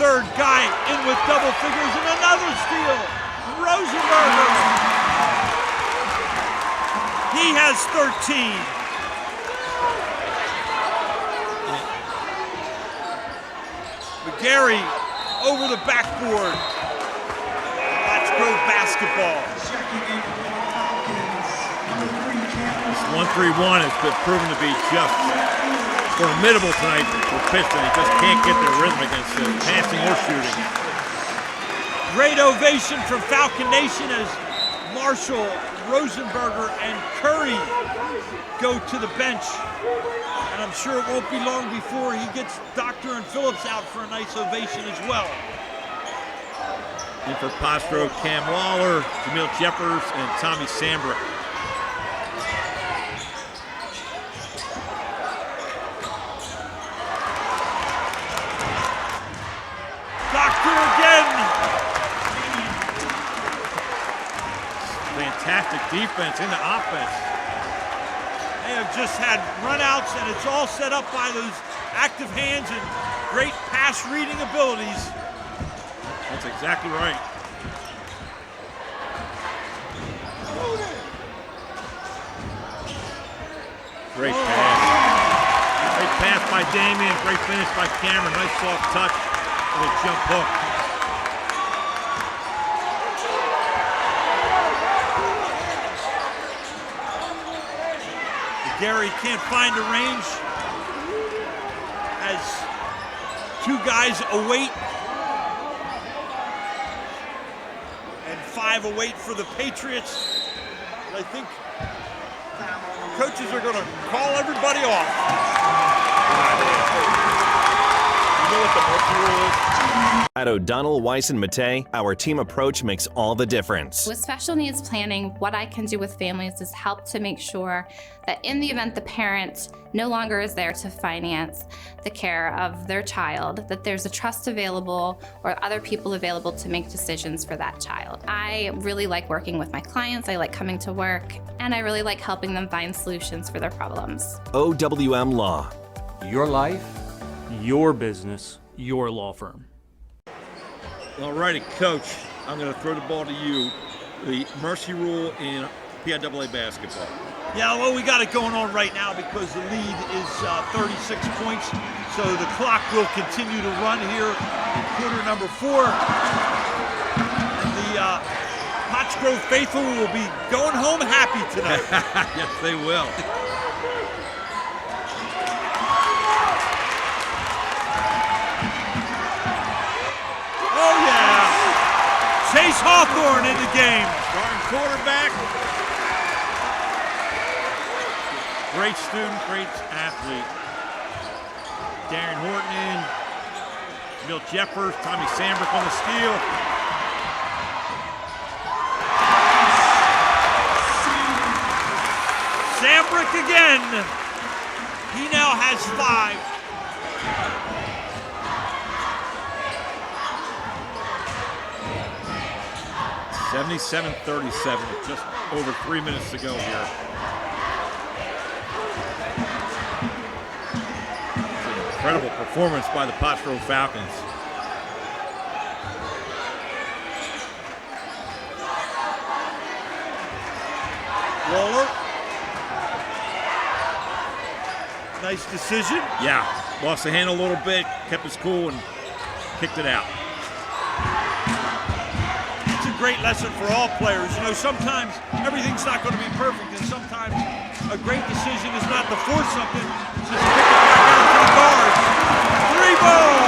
3rd guy in with double figures and another steal. Rosenberger. He has 13. McGarry over the backboard. Pottsgrove basketball. This 1-3-1 has been proven to be just formidable tonight for Pittston. They just can't get their rhythm against it, passing or shooting. Great ovation from Falcon Nation as Marshall, Rosenberger, and Curry go to the bench. And I'm sure it won't be long before he gets Doctor and Phillips out for a nice ovation as well. In for Pottsgrove, Cam Waller, Jamil Jeffers, and Tommy Sambra. Fantastic defense into offense. They have just had runouts, and it's all set up by those active hands and great pass reading abilities. That's exactly right. Great pass. Great pass by Damian. Great finish by Cameron. Nice soft touch with a jump hook. Gary can't find a range. Has two guys await and 5 await for the Patriots. I think coaches are going to call everybody off. You know what the multi rule is? At O'Donnell, Weiss, and Mattei, our team approach makes all the difference. With special needs planning, what I can do with families is help to make sure that in the event the parent no longer is there to finance the care of their child, that there's a trust available or other people available to make decisions for that child. I really like working with my clients, I like coming to work, and I really like helping them find solutions for their problems. OWM Law. Your life, your business, your law firm. All righty, Coach, I'm going to throw the ball to you. The mercy rule in PIAA basketball. Yeah, well, we got it going on right now because the lead is 36 points. So the clock will continue to run here in quarter number 4. And the Pottsgrove faithful will be going home happy tonight. Yes, they will. Oh, yeah. Chase Hawthorne in the game. Starting quarterback. Great student, great athlete. Darren Horton in. Bill Jeffers, Tommy Sambrick on the steal. Sambrick again. He now has 5. 77-37 with just over 3 minutes to go here. It's an incredible performance by the Pottsgrove Falcons. Waller. Nice decision. Yeah, lost the hand a little bit, kept his cool, and kicked it out. Great lesson for all players. You know, sometimes everything's not going to be perfect, and sometimes a great decision is not to force something, it's just kick it back out to the guards. 3 ball!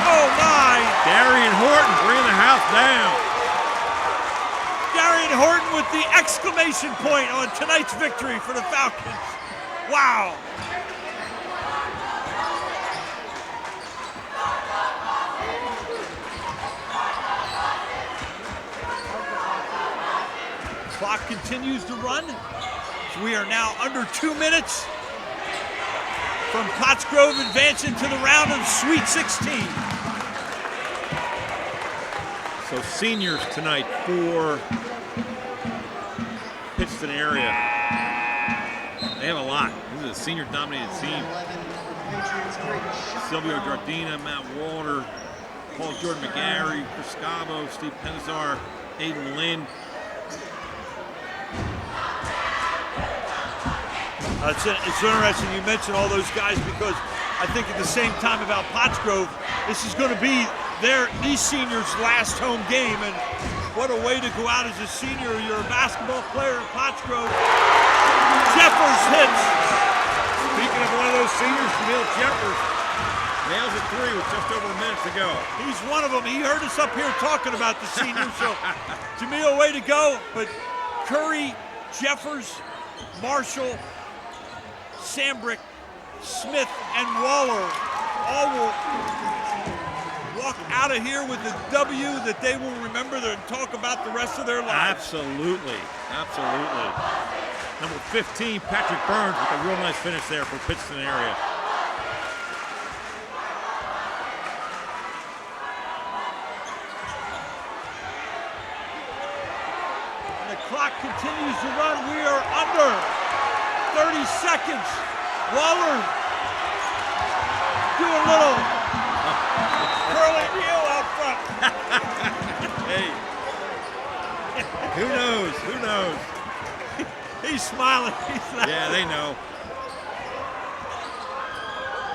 Oh my! Darian Horton bringing the house down. Darian Horton with the exclamation point on tonight's victory for the Falcons. Wow! Clock continues to run. So we are now under 2 minutes from Pottsgrove advancing to the round of Sweet 16. So seniors tonight for Pittston area. They have a lot. This is a senior-dominated team. Silvio Jardina, Matt Walter, Paul Jordan McGarry, Chris Scavo, Steve Penazar, Aiden Lynn. It's interesting you mention all those guys because I think at the same time about Pottsgrove, this is going to be these seniors' last home game, and what a way to go out as a senior. You're a basketball player at Pottsgrove. Jeffers hits. Speaking of one of those seniors, Jamil Jeffers nails a 3 with just over a minute to go. He's one of them. He heard us up here talking about the seniors, so Jamil, way to go. But Curry, Jeffers, Marshall, Sambrick, Smith, and Waller all will walk out of here with a W that they will remember and talk about the rest of their lives. Absolutely, absolutely. Number 15, Patrick Burns with a real nice finish there for Pittston area. And the Clock continues to run. We are under 30 seconds. Waller do a little curling heel out front. Hey, who knows? Who knows? He's smiling. He's laughing. Yeah, they know.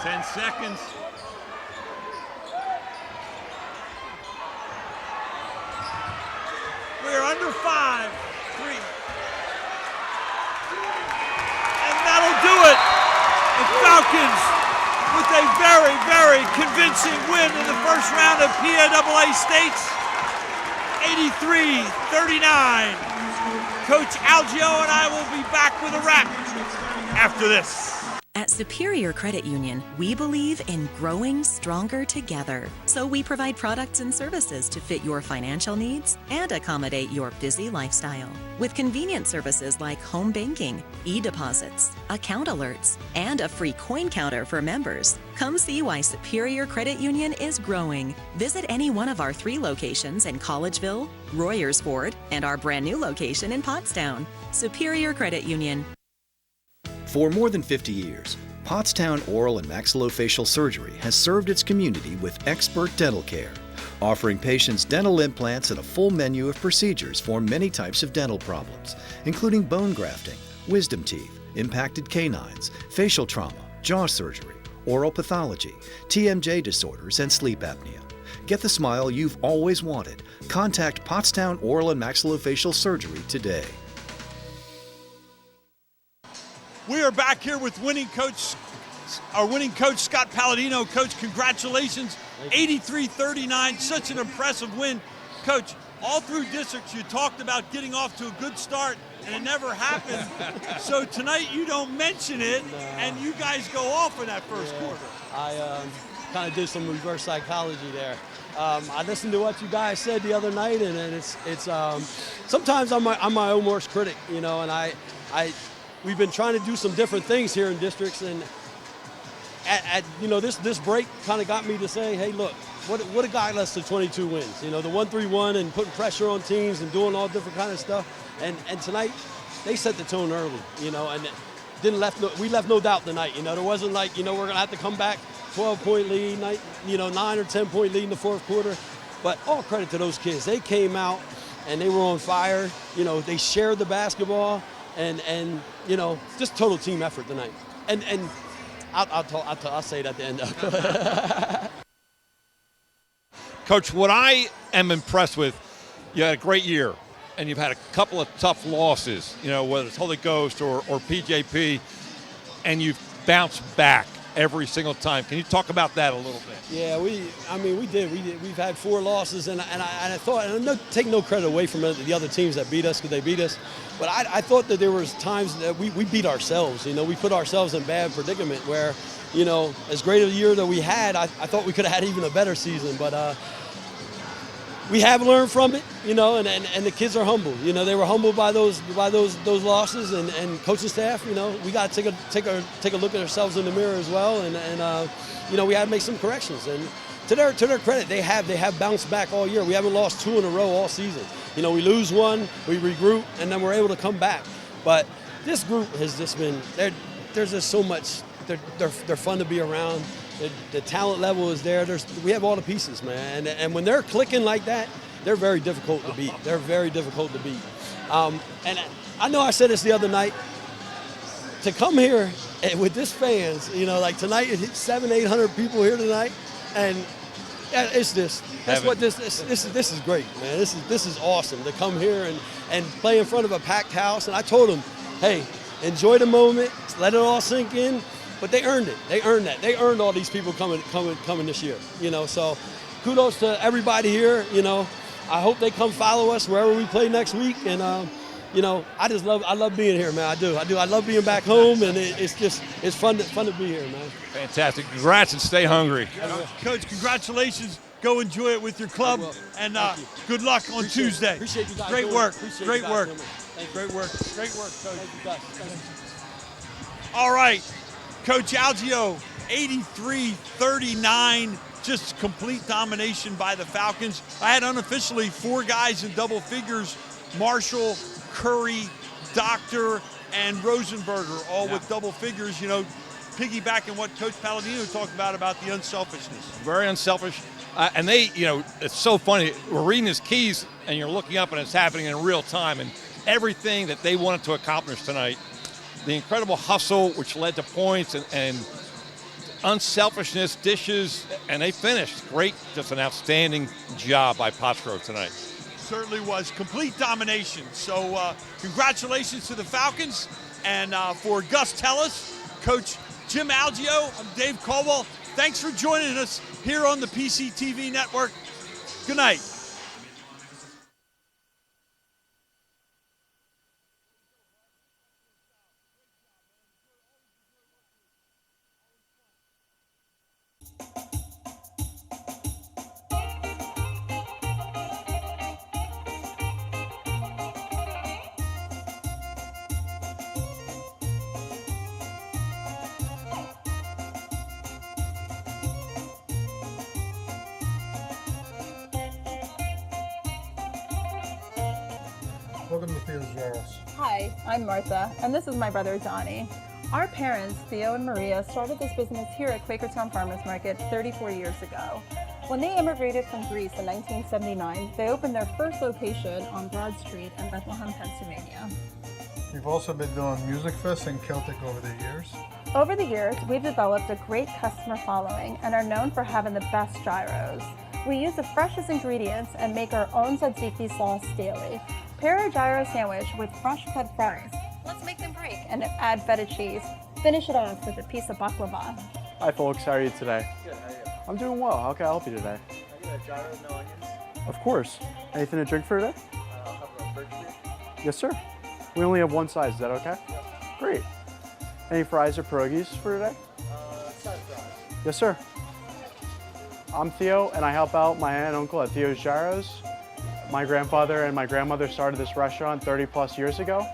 10 seconds. We're under 5, 3. And that'll do it. The Falcons with a very, very convincing win in the first round of PIAA States, 83-39. Coach Algio and I will be back with a wrap after this. At Superior Credit Union, we believe in growing stronger together. So we provide products and services to fit your financial needs and accommodate your busy lifestyle. With convenient services like home banking, e-deposits, account alerts, and a free coin counter for members. Come see why Superior Credit Union is growing. Visit any one of our 3 locations in Collegeville, Royersford, and our brand new location in Pottstown. Superior Credit Union. For more than 50 years, Pottstown Oral and Maxillofacial Surgery has served its community with expert dental care, offering patients dental implants and a full menu of procedures for many types of dental problems, including bone grafting, wisdom teeth, impacted canines, facial trauma, jaw surgery, oral pathology, TMJ disorders, and sleep apnea. Get the smile you've always wanted. Contact Pottstown Oral and Maxillofacial Surgery today. We are back here with our winning coach, Scott Palladino. Coach, congratulations, 83-39, such an impressive win. Coach, all through districts, you talked about getting off to a good start, and it never happened. So tonight you don't mention it, and you guys go off in that first quarter. I kind of did some reverse psychology there. I listened to what you guys said the other night, and it's sometimes I'm my own worst critic, you know, and we've been trying to do some different things here in districts, and you know, this break kind of got me to say, hey, look, what a guy less than 22 wins, you know, the 1-3-1 and putting pressure on teams and doing all different kind of stuff, and tonight they set the tone early, you know, and we left no doubt tonight, you know, there wasn't like, you know, we're gonna have to come back 12-point lead, 9 or 10-point lead in the fourth quarter, but all credit to those kids. They came out and they were on fire, you know, they shared the basketball. And you know, just total team effort tonight. And I'll say it at the end. Coach, what I am impressed with, you had a great year, and you've had a couple of tough losses, you know, whether it's Holy Ghost or PJP, and you've bounced back every single time. Can you talk about that a little bit? Yeah, we did. We've had 4 losses, and I thought, and take no credit away from the other teams that beat us, because they beat us, but I thought that there was times that we beat ourselves. You know, we put ourselves in bad predicament where, you know, as great a year that we had, I thought we could have had even a better season, but we have learned from it, you know, and the kids are humble. You know, they were humbled by those losses, and coaching staff. You know, we got to take a look at ourselves in the mirror as well, and you know, we had to make some corrections. And to their credit, they have bounced back all year. We haven't lost 2 in a row all season. You know, we lose one, we regroup, and then we're able to come back. But this group has just been there's just so much. They're fun to be around. The talent level is there. We have all the pieces, man. And when they're clicking like that, they're very difficult to beat. They're very difficult to beat. And I know I said this the other night. To come here with this fans, you know, like tonight, 700-800 people here tonight, and it's this. That's what this is great, man. This is awesome to come here and play in front of a packed house. And I told them, hey, enjoy the moment, let it all sink in. But they earned it. They earned that. They earned all these people coming this year. You know, so kudos to everybody here. You know, I hope they come follow us wherever we play next week. And you know, I love being here, man. I do. I love being back home, and it's fun to be here, man. Fantastic. Congrats, and stay hungry. Coach, congratulations. Go enjoy it with your club, and good luck on Tuesday. Appreciate you guys. Great work. Great work. Great work, Coach. All right. Coach Algio, 83-39, just complete domination by the Falcons. I had unofficially 4 guys in double figures Marshall, Curry, Doctor, and Rosenberger, all with double figures, you know, piggybacking what Coach Palladino talked about the unselfishness. Very unselfish. And they, you know, it's so funny. We're reading his keys, and you're looking up, and it's happening in real time. And everything that they wanted to accomplish tonight, the incredible hustle, which led to points, and unselfishness, dishes, and they finished. Great, just an outstanding job by Pottsgrove tonight. Certainly was complete domination. So congratulations to the Falcons. And for Gus Tellis, Coach Jim Algio, I'm Dave Caldwell. Thanks for joining us here on the PCTV network. Good night. Welcome to Theo's Jarros. Hi, I'm Martha, and this is my brother Donnie. Our parents, Theo and Maria, started this business here at Quakertown Farmers Market 34 years ago. When they immigrated from Greece in 1979, they opened their first location on Broad Street in Bethlehem, Pennsylvania. We've also been doing Music Fest and Celtic over the years. Over the years, we've developed a great customer following and are known for having the best gyros. We use the freshest ingredients and make our own tzatziki sauce daily. Pair our gyro sandwich with fresh cut fries. Let's make them break and add feta cheese. Finish it off with a piece of baklava. Hi folks, how are you today? Good, how are you? I'm doing well. How can I help you today? I get a gyro, no onions. Of course. Anything to drink for today? I'll have a birch tree. Yes, sir. We only have one size. Is that okay? Yep. Great. Any fries or pierogies for today? Side fries. Yes, sir. I'm Theo, and I help out my aunt and uncle at Theo's Gyros. My grandfather and my grandmother started this restaurant 30 plus years ago,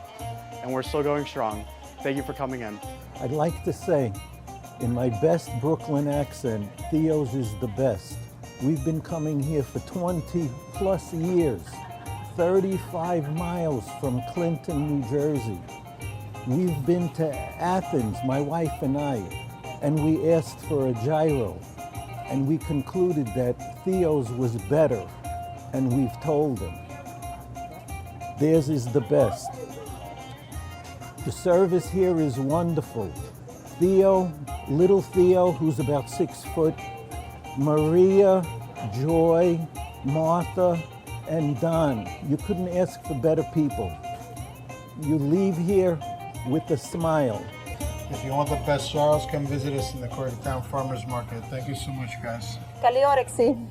and we're still going strong. Thank you for coming in. I'd like to say, in my best Brooklyn accent, Theo's is the best. We've been coming here for 20 plus years, 35 miles from Clinton, New Jersey. We've been to Athens, my wife and I, and we asked for a gyro, and we concluded that Theo's was better, and we've told them. Theirs is the best. The service here is wonderful. Theo, little Theo, who's about 6 foot, Maria, Joy, Martha, and Don. You couldn't ask for better people. You leave here with a smile. If you want the best gyros, come visit us in the Quakertown Farmers Market. Thank you so much, guys. Kaliorexi.